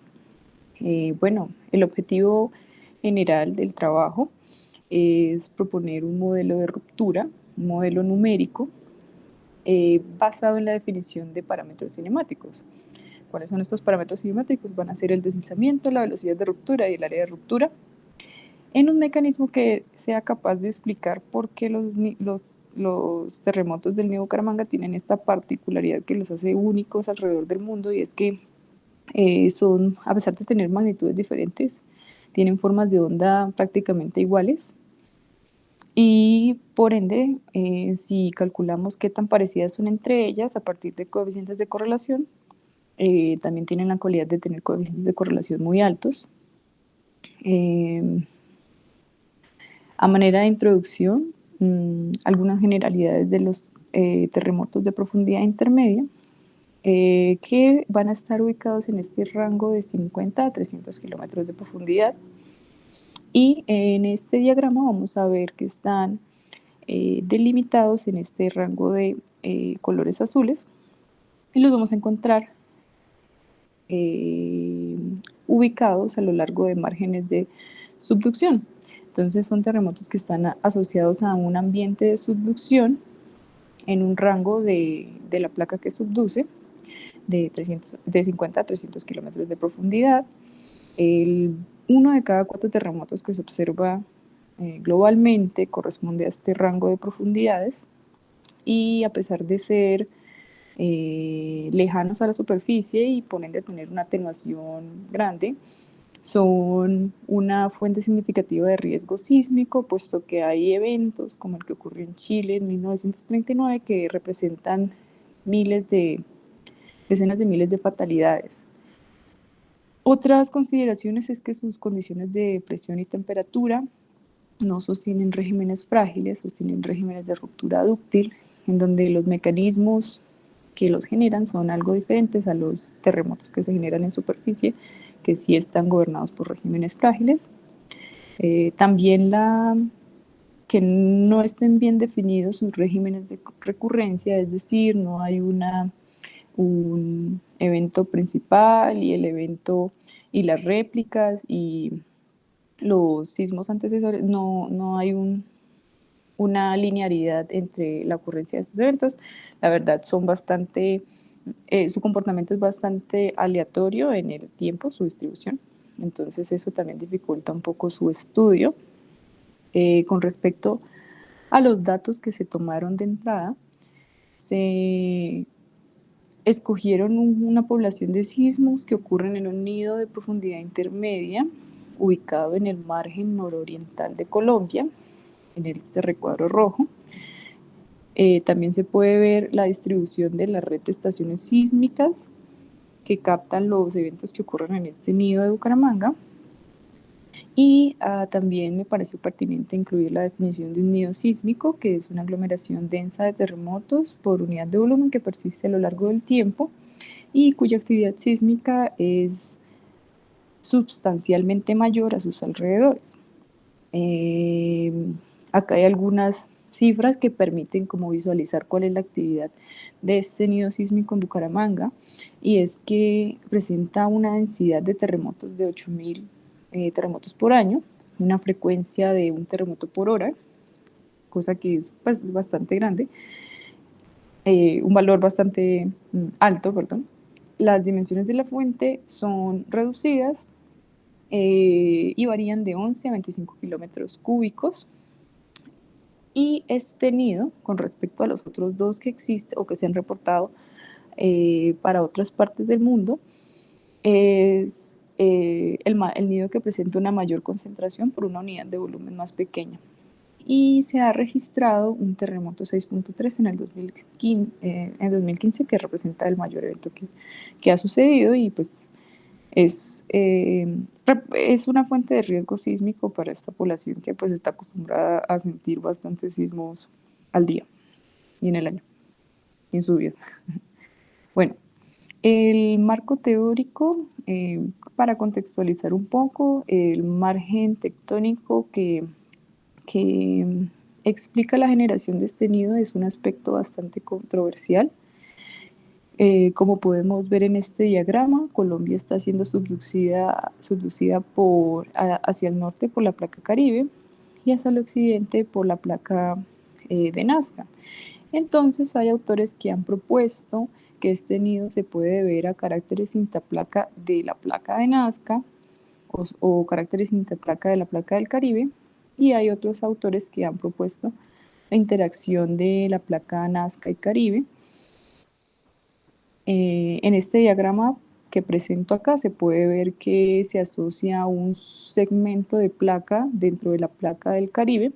Bueno, el objetivo general del trabajo es proponer un modelo de ruptura, un modelo numérico, basado en la definición de parámetros cinemáticos. ¿Cuáles son estos parámetros cinemáticos? Van a ser el deslizamiento, la velocidad de ruptura y el área de ruptura, en un mecanismo que sea capaz de explicar por qué los terremotos del Nido Bucaramanga tienen esta particularidad que los hace únicos alrededor del mundo, y es que a pesar de tener magnitudes diferentes, tienen formas de onda prácticamente iguales, y por ende, si calculamos qué tan parecidas son entre ellas a partir de coeficientes de correlación, también tienen la cualidad de tener coeficientes de correlación muy altos. A manera de introducción, algunas generalidades de los terremotos de profundidad intermedia, que van a estar ubicados en este rango de 50 a 300 kilómetros de profundidad. Y en este diagrama vamos a ver que están delimitados en este rango de colores azules, y los vamos a encontrar ubicados a lo largo de márgenes de subducción. Entonces son terremotos que están asociados a un ambiente de subducción en un rango de la placa que subduce de 50 a 300 kilómetros de profundidad. Uno de cada 4 terremotos que se observa globalmente corresponde a este rango de profundidades, y a pesar de ser lejanos a la superficie y por ende tener una atenuación grande, son una fuente significativa de riesgo sísmico, puesto que hay eventos como el que ocurrió en Chile en 1939 que representan decenas de miles de fatalidades. Otras consideraciones es que sus condiciones de presión y temperatura no sostienen regímenes frágiles, sostienen regímenes de ruptura dúctil, en donde los mecanismos que los generan son algo diferentes a los terremotos que se generan en superficie, que sí están gobernados por regímenes frágiles. También que no estén bien definidos sus regímenes de recurrencia, es decir, no hay un evento principal y el evento y las réplicas y los sismos antecesores, no hay una linearidad entre la ocurrencia de estos eventos. La verdad, su comportamiento es bastante aleatorio en el tiempo, su distribución. Entonces eso también dificulta un poco su estudio. Con respecto a los datos que se tomaron de entrada, se escogieron una población de sismos que ocurren en un nido de profundidad intermedia ubicado en el margen nororiental de Colombia, en este recuadro rojo. También se puede ver la distribución de la red de estaciones sísmicas que captan los eventos que ocurren en este nido de Bucaramanga. Y también me pareció pertinente incluir la definición de un nido sísmico, que es una aglomeración densa de terremotos por unidad de volumen que persiste a lo largo del tiempo y cuya actividad sísmica es sustancialmente mayor a sus alrededores. Acá hay algunas cifras que permiten como visualizar cuál es la actividad de este nido sísmico en Bucaramanga, y es que presenta una densidad de terremotos de 8.000 terremotos por año, una frecuencia de un terremoto por hora, cosa que es pues, bastante grande, un valor bastante alto, perdón. Las dimensiones de la fuente son reducidas y varían de 11 a 25 kilómetros cúbicos. Y este nido, con respecto a los otros dos que existen o que se han reportado para otras partes del mundo, es el nido que presenta una mayor concentración por una unidad de volumen más pequeña. Y se ha registrado un terremoto 6.3 en el 2015, que representa el mayor evento que ha sucedido, y pues es una fuente de riesgo sísmico para esta población que pues está acostumbrada a sentir bastantes sismos al día y en el año y en su vida. Bueno, el marco teórico, para contextualizar un poco, el margen tectónico que explica la generación de este nido es un aspecto bastante controversial. Como podemos ver en este diagrama, Colombia está siendo subducida hacia el norte por la placa Caribe y hacia el occidente por la placa de Nazca. Entonces hay autores que han propuesto que este nido se puede deber a caracteres interplaca de la placa de Nazca o caracteres interplaca de la placa del Caribe, y hay otros autores que han propuesto la interacción de la placa Nazca y Caribe. En este diagrama que presento acá se puede ver que se asocia un segmento de placa dentro de la placa del Caribe,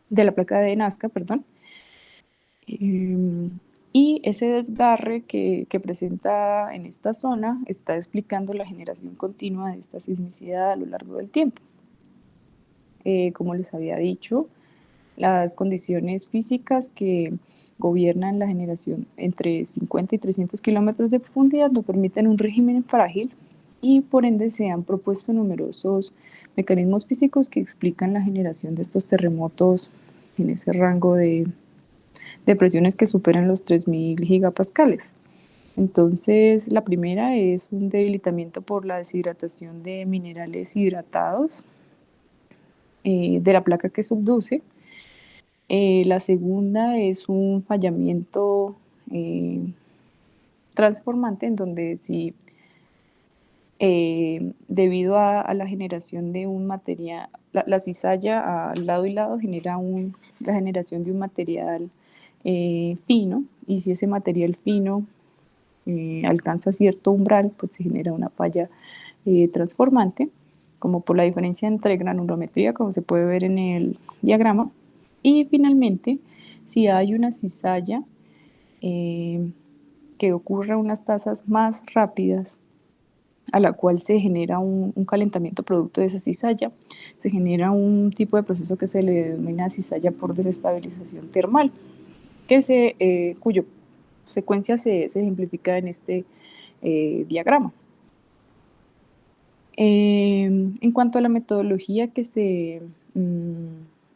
de la placa de Nazca, perdón. Y ese desgarre que presenta en esta zona está explicando la generación continua de esta sismicidad a lo largo del tiempo. Como les había dicho, las condiciones físicas que gobiernan la generación entre 50 y 300 kilómetros de profundidad no permiten un régimen frágil, y por ende se han propuesto numerosos mecanismos físicos que explican la generación de estos terremotos en ese rango de presiones que superan los 3000 gigapascales. Entonces, la primera es un debilitamiento por la deshidratación de minerales hidratados de la placa que subduce. La segunda es un fallamiento transformante, en donde si debido a la generación de un material, la cizalla al lado y lado genera la generación de un material fino, y si ese material fino alcanza cierto umbral, pues se genera una falla transformante, como por la diferencia entre granulometría, como se puede ver en el diagrama. Y finalmente, si hay una cizalla que ocurre a unas tasas más rápidas, a la cual se genera un calentamiento producto de esa cizalla, se genera un tipo de proceso que se le denomina cizalla por desestabilización termal, cuyo secuencia se ejemplifica en este diagrama. En cuanto a la metodología que se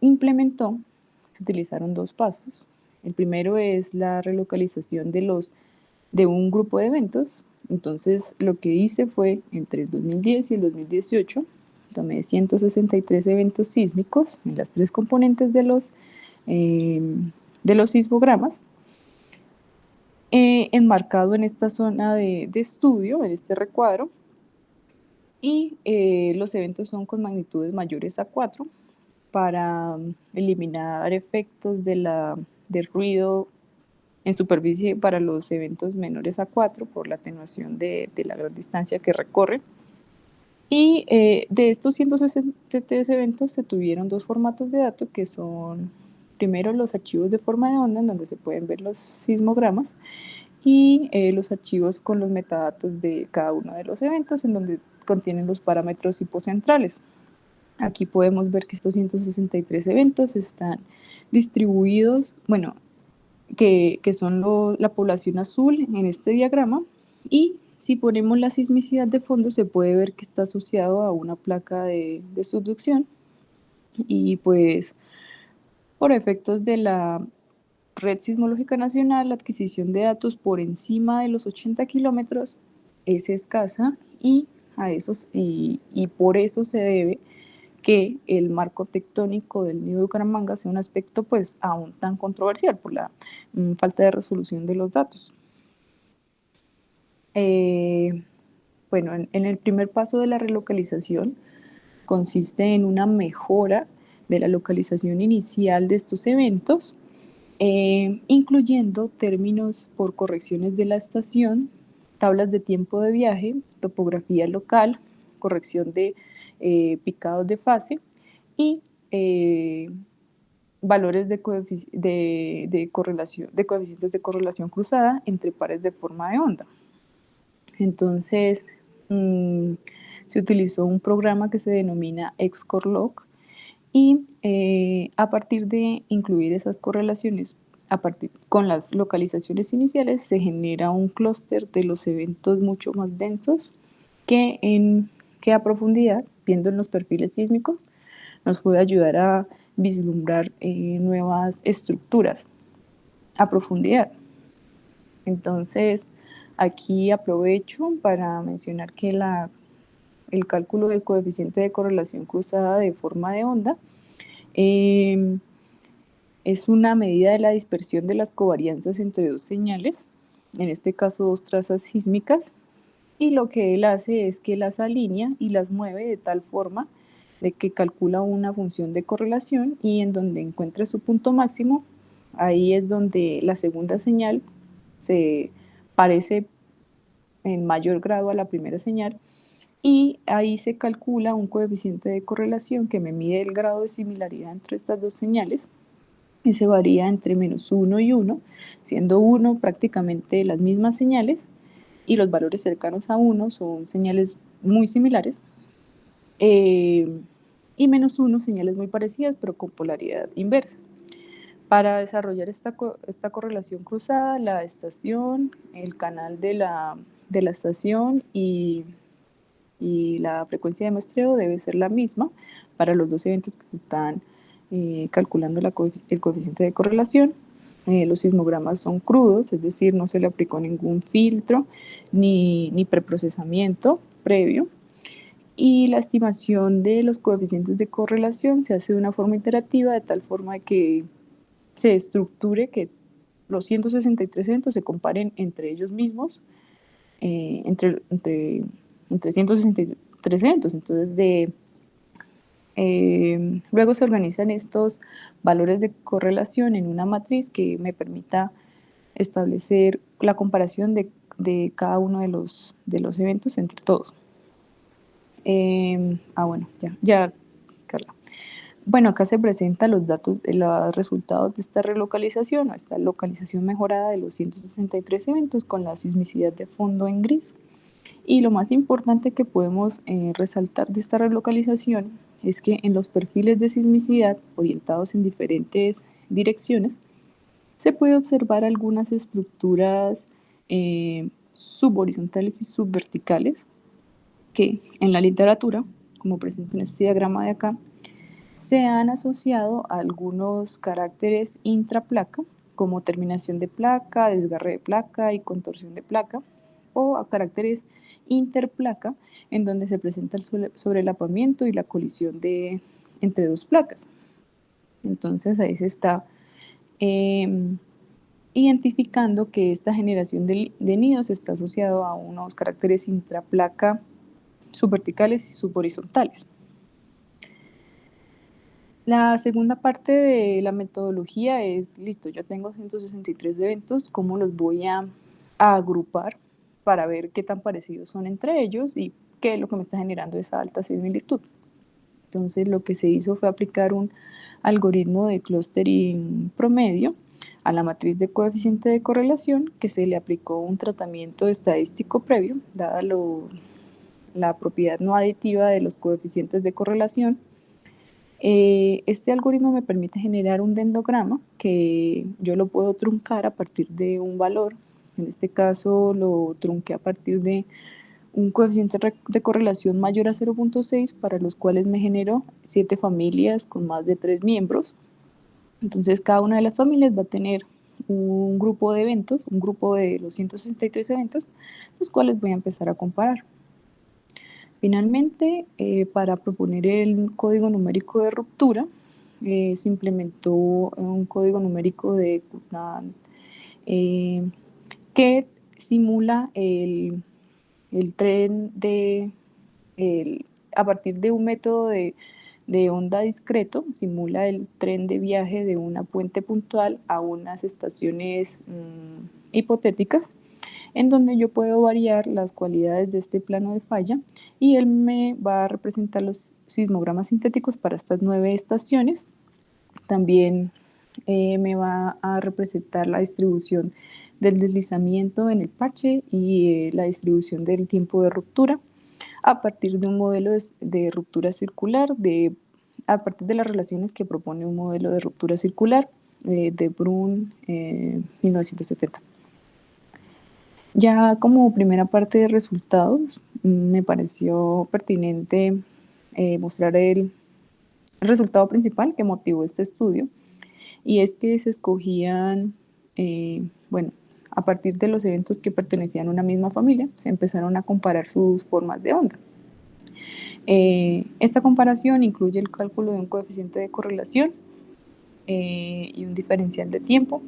implementó, se utilizaron dos pasos. El primero es la relocalización de un grupo de eventos. Entonces, lo que hice fue, entre el 2010 y el 2018, tomé 163 eventos sísmicos en las tres componentes de los sismogramas, enmarcado en esta zona de estudio, en este recuadro, y los eventos son con magnitudes mayores a 4 para eliminar efectos del ruido en superficie para los eventos menores a 4 por la atenuación de la gran distancia que recorre. Y de estos 163 eventos se tuvieron dos formatos de datos, que son primero los archivos de forma de onda, en donde se pueden ver los sismogramas, y los archivos con los metadatos de cada uno de los eventos, en donde contienen los parámetros hipocentrales. Aquí podemos ver que estos 163 eventos están distribuidos, bueno, que son la población azul en este diagrama, y si ponemos la sismicidad de fondo se puede ver que está asociado a una placa de subducción, y pues por efectos de la Red Sismológica Nacional, la adquisición de datos por encima de los 80 kilómetros es escasa, y por eso se debe que el marco tectónico del nido de Bucaramanga sea un aspecto pues aún tan controversial por la falta de resolución de los datos. Bueno, en el primer paso de la relocalización consiste en una mejora de la localización inicial de estos eventos, incluyendo términos por correcciones de la estación, tablas de tiempo de viaje, topografía local, corrección de picados de fase y valores de coeficientes de correlación cruzada entre pares de forma de onda. Entonces, se utilizó un programa que se denomina XCORLOC y a partir de incluir esas correlaciones con las localizaciones iniciales se genera un clúster de los eventos mucho más densos que a profundidad, viendo en los perfiles sísmicos, nos puede ayudar a vislumbrar nuevas estructuras a profundidad. Entonces, aquí aprovecho para mencionar que el cálculo del coeficiente de correlación cruzada de forma de onda es una medida de la dispersión de las covarianzas entre dos señales, en este caso dos trazas sísmicas, y lo que él hace es que las alinea y las mueve de tal forma de que calcula una función de correlación y en donde encuentre su punto máximo, ahí es donde la segunda señal se parece en mayor grado a la primera señal y ahí se calcula un coeficiente de correlación que me mide el grado de similaridad entre estas dos señales. Ese varía entre -1 y 1, siendo 1 prácticamente las mismas señales y los valores cercanos a 1 son señales muy similares y -1 señales muy parecidas pero con polaridad inversa. Para desarrollar esta correlación cruzada, la estación, el canal de la estación y la frecuencia de muestreo debe ser la misma para los dos eventos que se están calculando el coeficiente de correlación. Los sismogramas son crudos, es decir, no se le aplicó ningún filtro ni preprocesamiento previo. Y la estimación de los coeficientes de correlación se hace de una forma iterativa, de tal forma que se estructure que los 163 eventos se comparen entre ellos mismos, entre 163 eventos. Entonces, luego se organizan estos valores de correlación en una matriz que me permita establecer la comparación de cada uno de los eventos entre todos. Bueno, ya, Carla. Bueno, acá se presentan los resultados de esta relocalización o esta localización mejorada de los 163 eventos con la sismicidad de fondo en gris. Y lo más importante que podemos resaltar de esta relocalización es que en los perfiles de sismicidad orientados en diferentes direcciones se puede observar algunas estructuras subhorizontales y subverticales que en la literatura, como presenta en este diagrama de acá, se han asociado a algunos caracteres intraplaca, como terminación de placa, desgarre de placa y contorsión de placa, o a caracteres interplaca, en donde se presenta el sobrelapamiento y la colisión entre dos placas. Entonces ahí se está identificando que esta generación de nidos está asociado a unos caracteres intraplaca subverticales y subhorizontales. La segunda parte de la metodología es, listo, yo tengo 163 eventos, ¿cómo los voy a agrupar para ver qué tan parecidos son entre ellos y qué es lo que me está generando esa alta similitud? Entonces, lo que se hizo fue aplicar un algoritmo de clustering promedio a la matriz de coeficiente de correlación, que se le aplicó un tratamiento estadístico previo, dada la propiedad no aditiva de los coeficientes de correlación. Este algoritmo me permite generar un dendrograma que yo lo puedo truncar a partir de un valor. En este caso lo trunqué a partir de un coeficiente de correlación mayor a 0.6, para los cuales me generó 7 familias con más de 3 miembros. Entonces cada una de las familias va a tener un grupo de eventos, un grupo de los 163 eventos, los cuales voy a empezar a comparar. Finalmente, para proponer el código numérico de ruptura, se implementó un código numérico de Qutman que simula el tren a partir de un método de onda discreto, simula el tren de viaje de una puente puntual a unas estaciones hipotéticas, en donde yo puedo variar las cualidades de este plano de falla y él me va a representar los sismogramas sintéticos para estas 9 estaciones. También me va a representar la distribución del deslizamiento en el parche y la distribución del tiempo de ruptura a partir de un modelo de ruptura circular, a partir de las relaciones que propone un modelo de ruptura circular de Brun 1970. Ya como primera parte de resultados, me pareció pertinente mostrar el resultado principal que motivó este estudio, y es que se escogían, bueno, a partir de los eventos que pertenecían a una misma familia, se empezaron a comparar sus formas de onda. Esta comparación incluye el cálculo de un coeficiente de correlación y un diferencial de tiempo.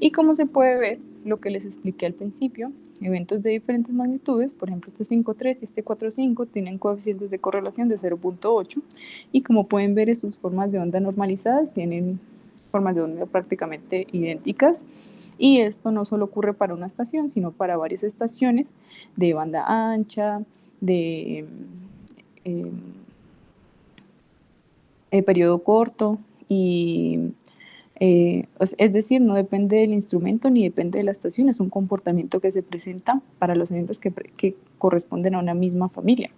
Y como se puede ver, lo que les expliqué al principio, eventos de diferentes magnitudes, por ejemplo este 5.3 y este 4.5, tienen coeficientes de correlación de 0.8, y como pueden ver, sus formas de onda normalizadas tienen formas de onda prácticamente idénticas, y esto no solo ocurre para una estación, sino para varias estaciones de banda ancha, de periodo corto, y es decir, no depende del instrumento ni depende de la estación, es un comportamiento que se presenta para los eventos que corresponden a una misma familia.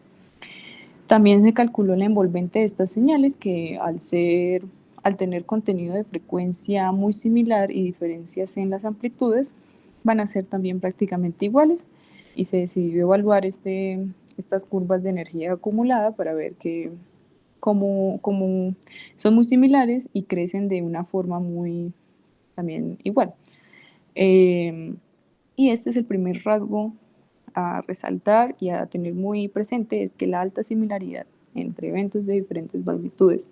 También se calculó la envolvente de estas señales, que al tener contenido de frecuencia muy similar y diferencias en las amplitudes, van a ser también prácticamente iguales, y se decidió evaluar estas curvas de energía acumulada para ver que como son muy similares y crecen de una forma muy también igual. Y este es el primer rasgo a resaltar y a tener muy presente, es que la alta similaridad entre eventos de diferentes magnitudes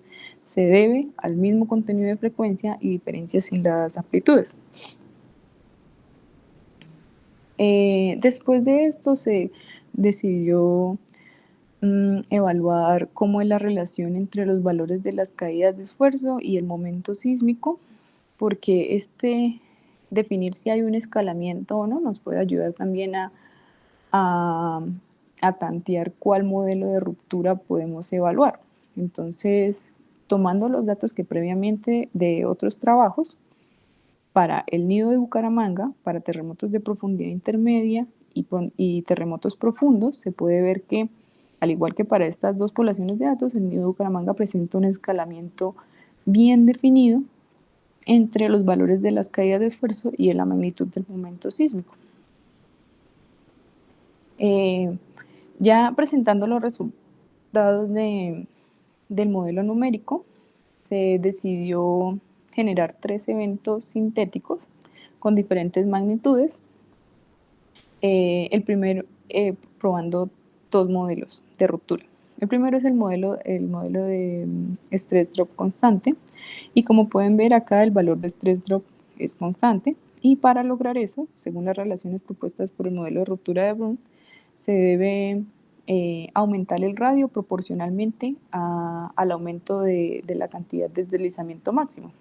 se debe al mismo contenido de frecuencia y diferencias en las amplitudes. Después de esto se decidió evaluar cómo es la relación entre los valores de las caídas de esfuerzo y el momento sísmico, porque definir si hay un escalamiento o no nos puede ayudar también a tantear cuál modelo de ruptura podemos evaluar. Entonces, tomando los datos que previamente de otros trabajos, para el nido de Bucaramanga, para terremotos de profundidad intermedia y terremotos profundos, se puede ver que, al igual que para estas dos poblaciones de datos, el nido de Bucaramanga presenta un escalamiento bien definido entre los valores de las caídas de esfuerzo y la magnitud del momento sísmico. Ya presentando los resultados del modelo numérico, se decidió generar 3 eventos sintéticos con diferentes magnitudes. El primero, probando 2 modelos de ruptura. El primero es el modelo de stress drop constante, y como pueden ver acá, el valor de stress drop es constante, y para lograr eso, según las relaciones propuestas por el modelo de ruptura de Brun, se debe aumentar el radio proporcionalmente al aumento de la cantidad de deslizamiento máximo.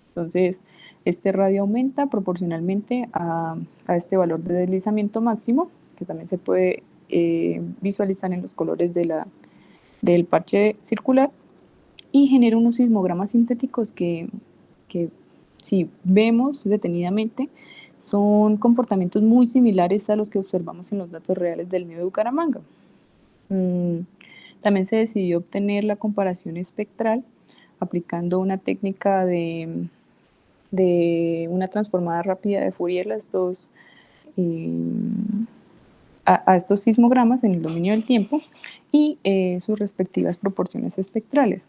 Entonces, este radio aumenta proporcionalmente a este valor de deslizamiento máximo, que también se puede visualizar en los colores del parche circular, y genera unos sismogramas sintéticos que si vemos detenidamente, son comportamientos muy similares a los que observamos en los datos reales del nido de Bucaramanga. También se decidió obtener la comparación espectral aplicando una técnica de una transformada rápida de Fourier a estos sismogramas en el dominio del tiempo y sus respectivas proporciones espectrales.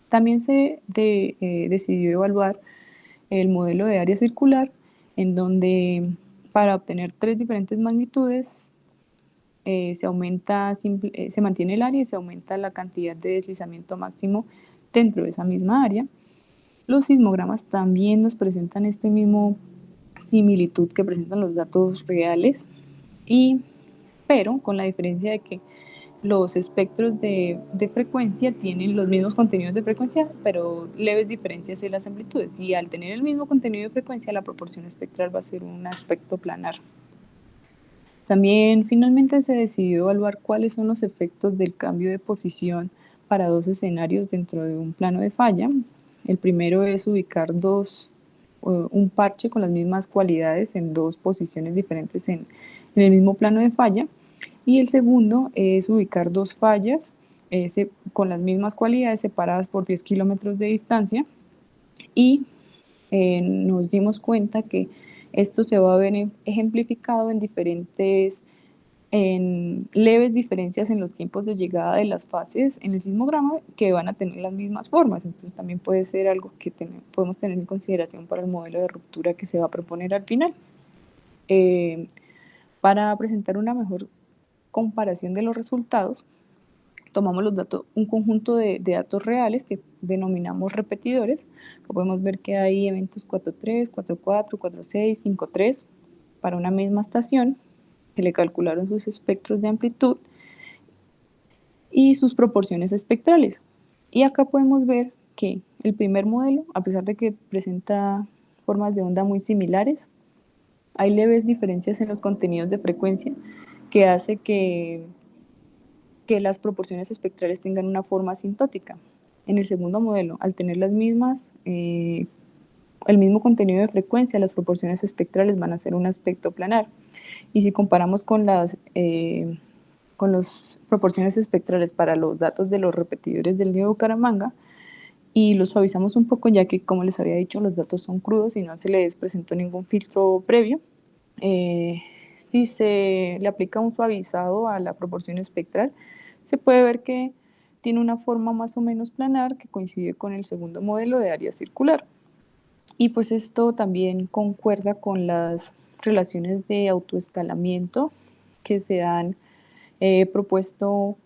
También se decidió evaluar el modelo de área circular, en donde para obtener 3 diferentes magnitudes se mantiene el área y se aumenta la cantidad de deslizamiento máximo dentro de esa misma área. Los sismogramas también nos presentan este mismo similitud que presentan los datos reales, pero con la diferencia de que los espectros de frecuencia tienen los mismos contenidos de frecuencia, pero leves diferencias en las amplitudes. Y al tener el mismo contenido de frecuencia, la proporción espectral va a ser un aspecto planar. También finalmente se decidió evaluar cuáles son los efectos del cambio de posición para dos escenarios dentro de un plano de falla. El primero es ubicar un parche con las mismas cualidades en dos posiciones diferentes en el mismo plano de falla. Y el segundo es ubicar dos fallas con las mismas cualidades separadas por 10 kilómetros de distancia. Y nos dimos cuenta que esto se va a ver ejemplificado en leves diferencias en los tiempos de llegada de las fases en el sismograma que van a tener las mismas formas. Entonces también puede ser algo que podemos tener en consideración para el modelo de ruptura que se va a proponer al final. Para presentar una mejor comparación de los resultados, tomamos un conjunto de datos reales que denominamos repetidores. Podemos ver que hay eventos 4.3, 4.4, 4.6, 5.3 para una misma estación, que le calcularon sus espectros de amplitud y sus proporciones espectrales. Y acá podemos ver que el primer modelo, a pesar de que presenta formas de onda muy similares, hay leves diferencias en los contenidos de frecuencia que hace que las proporciones espectrales tengan una forma asintótica. En el segundo modelo, al tener el mismo contenido de frecuencia, las proporciones espectrales van a ser un aspecto planar. Y si comparamos con las proporciones espectrales para los datos de los repetidores del Nido de Bucaramanga, y los suavizamos un poco, ya que, como les había dicho, los datos son crudos y no se les presentó ningún filtro previo. Si se le aplica un suavizado a la proporción espectral, se puede ver que tiene una forma más o menos planar que coincide con el segundo modelo de área circular. Y pues esto también concuerda con las relaciones de autoescalamiento que se han propuesto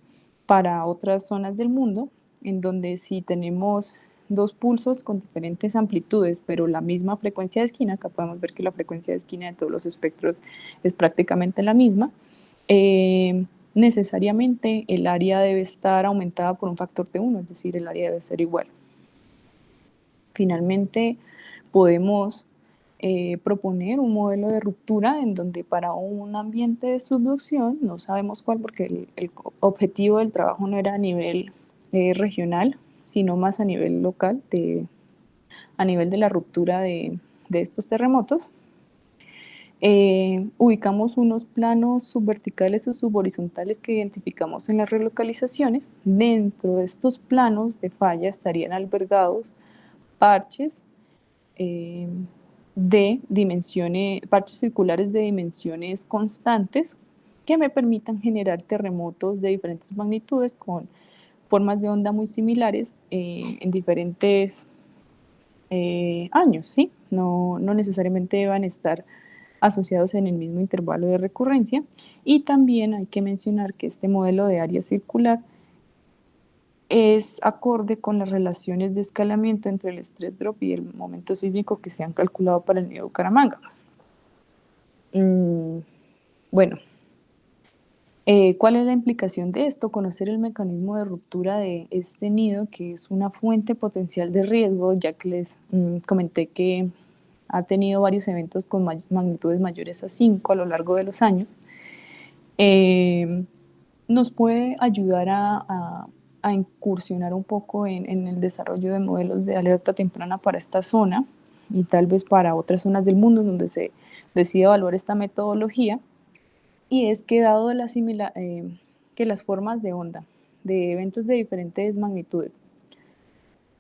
para otras zonas del mundo, en donde si tenemos dos pulsos con diferentes amplitudes, pero la misma frecuencia de esquina, acá podemos ver que la frecuencia de esquina de todos los espectros es prácticamente la misma, necesariamente el área debe estar aumentada por un factor de 1, es decir, el área debe ser igual. Finalmente, podemos proponer un modelo de ruptura en donde para un ambiente de subducción, no sabemos cuál porque el objetivo del trabajo no era a nivel regional, sino más a nivel local, a nivel de la ruptura de estos terremotos. Ubicamos unos planos subverticales o subhorizontales que identificamos en las relocalizaciones. Dentro de estos planos de falla estarían albergados parches parches circulares de dimensiones constantes que me permitan generar terremotos de diferentes magnitudes con formas de onda muy similares en diferentes años, ¿sí? No necesariamente van a estar asociados en el mismo intervalo de recurrencia. Y también hay que mencionar que este modelo de área circular es acorde con las relaciones de escalamiento entre el estrés drop y el momento sísmico que se han calculado para el Nido de Bucaramanga. Bueno, ¿cuál es la implicación de esto? Conocer el mecanismo de ruptura de este nido, que es una fuente potencial de riesgo, ya que les comenté que ha tenido varios eventos con magnitudes mayores a 5 a lo largo de los años. Nos puede ayudar a incursionar un poco en el desarrollo de modelos de alerta temprana para esta zona y tal vez para otras zonas del mundo donde se decide evaluar esta metodología. Y es que dado que las formas de onda de eventos de diferentes magnitudes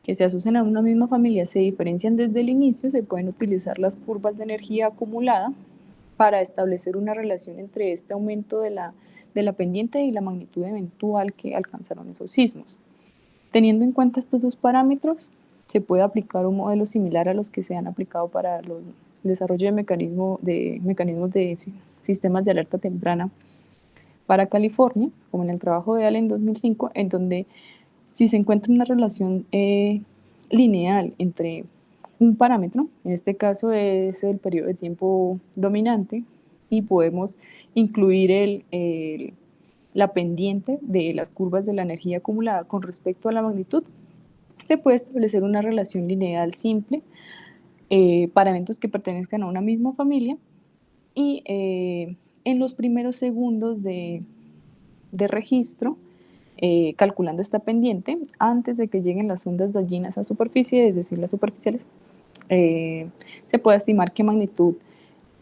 que se asocian a una misma familia se diferencian desde el inicio, se pueden utilizar las curvas de energía acumulada para establecer una relación entre este aumento de la pendiente y la magnitud eventual que alcanzaron esos sismos. Teniendo en cuenta estos dos parámetros, se puede aplicar un modelo similar a los que se han aplicado para el desarrollo de mecanismos de sistemas de alerta temprana para California, como en el trabajo de Allen en 2005, en donde si se encuentra una relación lineal entre un parámetro, en este caso es el periodo de tiempo dominante, y podemos incluir la pendiente de las curvas de la energía acumulada con respecto a la magnitud, se puede establecer una relación lineal simple para eventos que pertenezcan a una misma familia, y en los primeros segundos de registro, calculando esta pendiente, antes de que lleguen las ondas dañinas a superficie, es decir, las superficiales, se puede estimar qué magnitud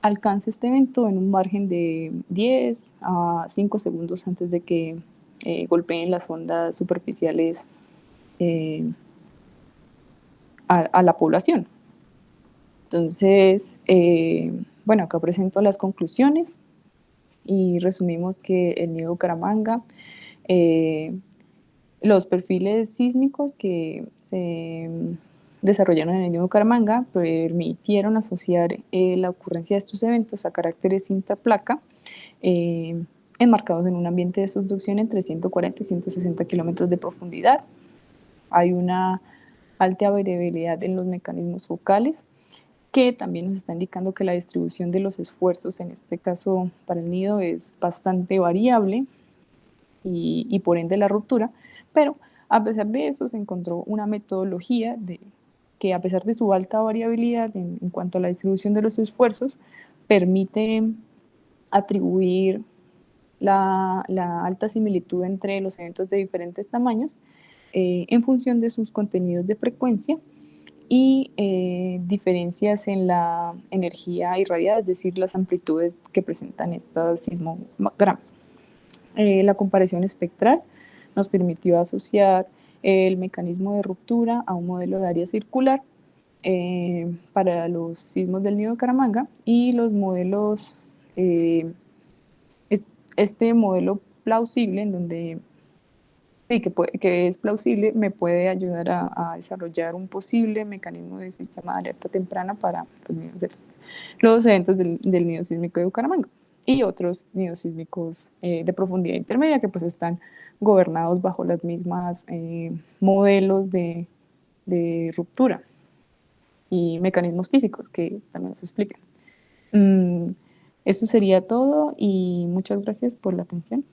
alcanza este evento en un margen de 10 a 5 segundos antes de que golpeen las ondas superficiales a la población. Entonces, bueno, acá presento las conclusiones y resumimos que el nido de Bucaramanga, los perfiles sísmicos que se desarrollaron en el nido de Bucaramanga permitieron asociar la ocurrencia de estos eventos a caracteres intraplaca, enmarcados en un ambiente de subducción entre 140 y 160 kilómetros de profundidad. Hay una alta variabilidad en los mecanismos focales, que también nos está indicando que la distribución de los esfuerzos, en este caso para el nido, es bastante variable y por ende la ruptura, pero a pesar de eso se encontró una metodología que, a pesar de su alta variabilidad en cuanto a la distribución de los esfuerzos, permite atribuir la alta similitud entre los eventos de diferentes tamaños en función de sus contenidos de frecuencia y diferencias en la energía irradiada, es decir, las amplitudes que presentan estos sismogramas. La comparación espectral nos permitió asociar el mecanismo de ruptura a un modelo de área circular para los sismos del nido de Bucaramanga, y los modelos, este modelo plausible, en donde sí, que es plausible, me puede ayudar a desarrollar un posible mecanismo de sistema de alerta temprana para los eventos del nido sísmico de Bucaramanga y otros nidos sísmicos de profundidad intermedia, que pues están gobernados bajo las mismas modelos de ruptura y mecanismos físicos que también nos explican. Eso sería todo y muchas gracias por la atención.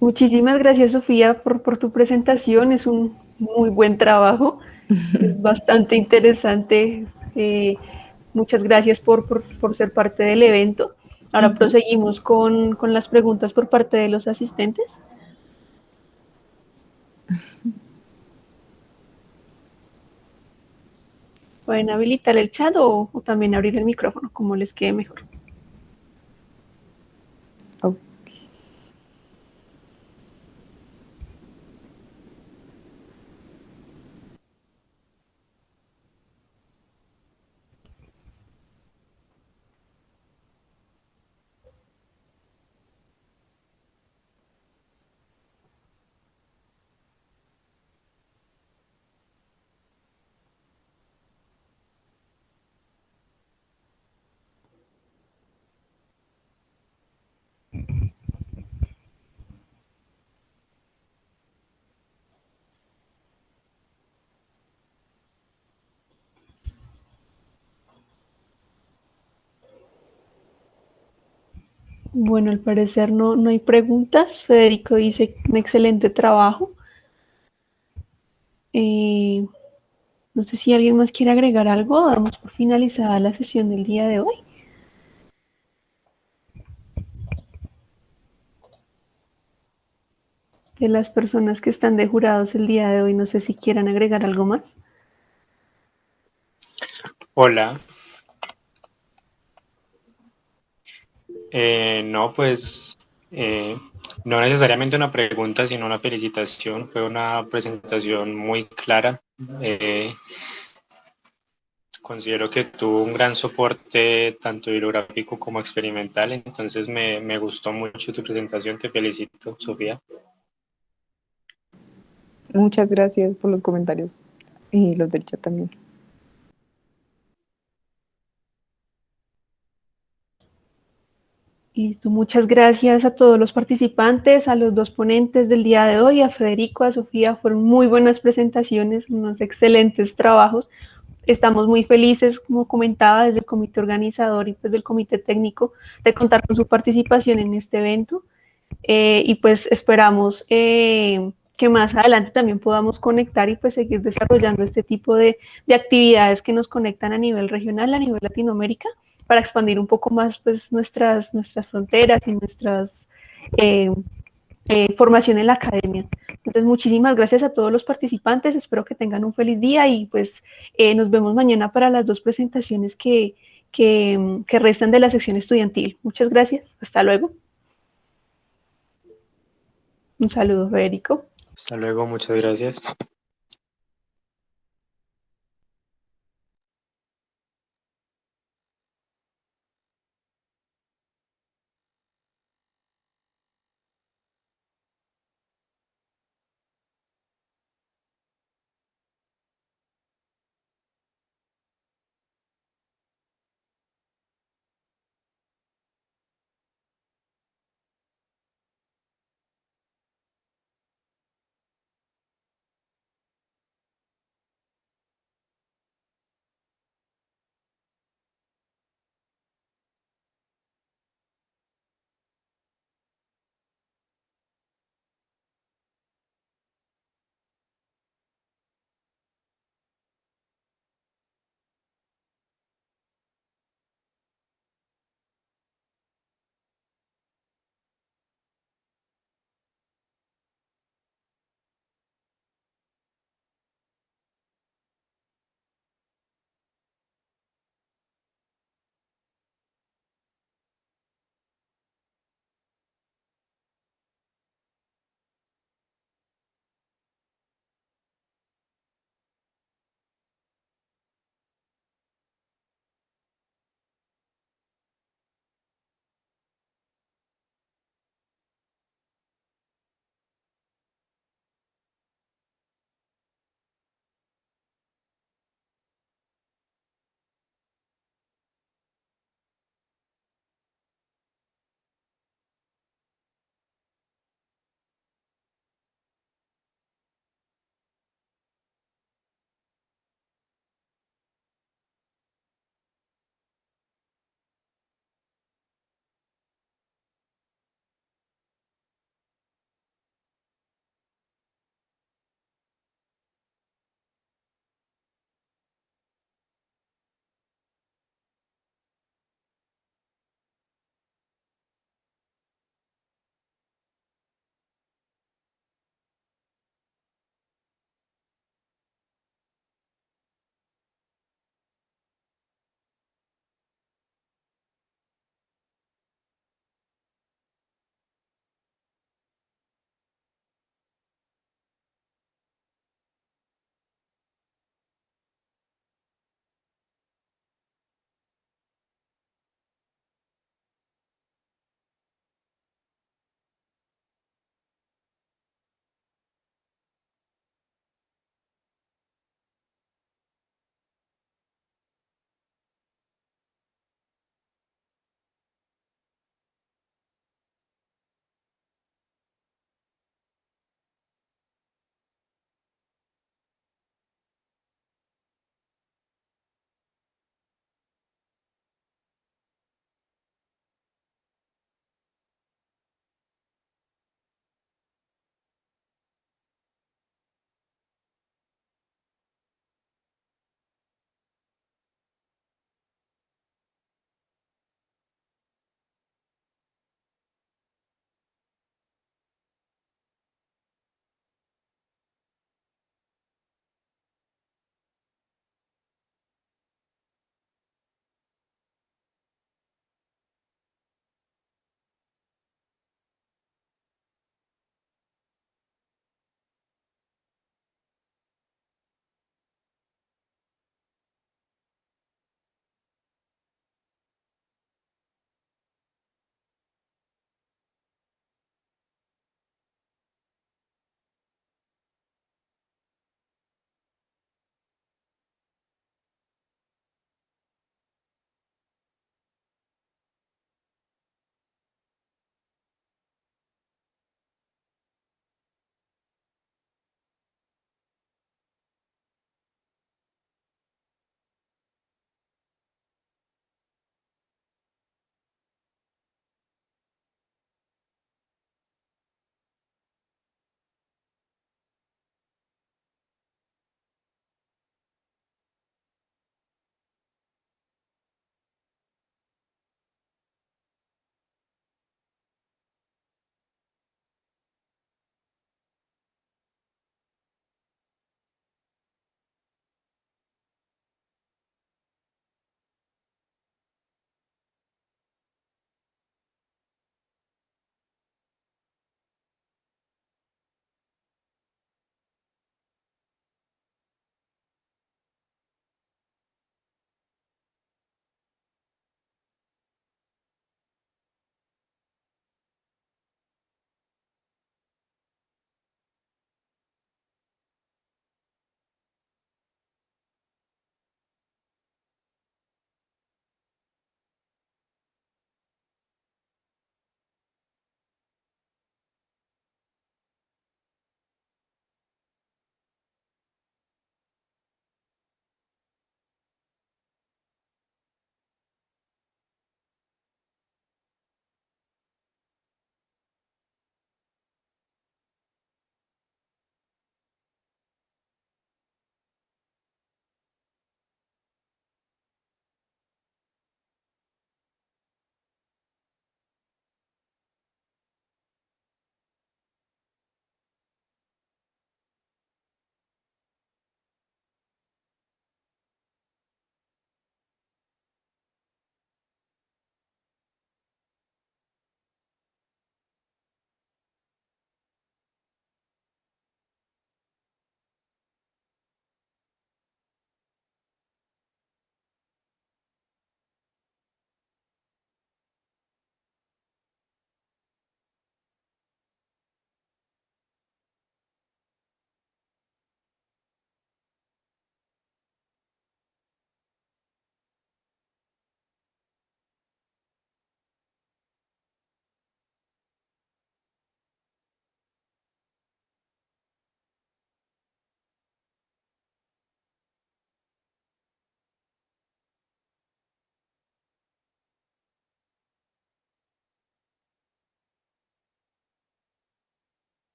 Muchísimas gracias, Sofía, por tu presentación. Es un muy buen trabajo, es bastante interesante. Muchas gracias por ser parte del evento. Ahora proseguimos con las preguntas por parte de los asistentes. Pueden habilitar el chat o también abrir el micrófono, como les quede mejor. Oh. Bueno, al parecer no hay preguntas. Federico dice un excelente trabajo. No sé si alguien más quiere agregar algo. Damos por finalizada la sesión del día de hoy. De las personas que están de jurados el día de hoy, no sé si quieran agregar algo más. Hola. No, pues no necesariamente una pregunta, sino una felicitación. Fue una presentación muy clara. Considero que tuvo un gran soporte tanto bibliográfico como experimental, entonces me gustó mucho tu presentación. Te felicito, Sofía. Muchas gracias por los comentarios y los del chat también. Listo, muchas gracias a todos los participantes, a los dos ponentes del día de hoy, a Federico, a Sofía, fueron muy buenas presentaciones, unos excelentes trabajos. Estamos muy felices, como comentaba, desde el comité organizador y pues del comité técnico, de contar con su participación en este evento. Y pues esperamos que más adelante también podamos conectar y pues seguir desarrollando este tipo de actividades que nos conectan a nivel regional, a nivel Latinoamérica, para expandir un poco más pues nuestras fronteras y nuestras formación en la academia. Entonces, muchísimas gracias a todos los participantes, espero que tengan un feliz día y pues nos vemos mañana para las dos presentaciones que restan de la sección estudiantil. Muchas gracias, hasta luego. Un saludo, Federico. Hasta luego, muchas gracias.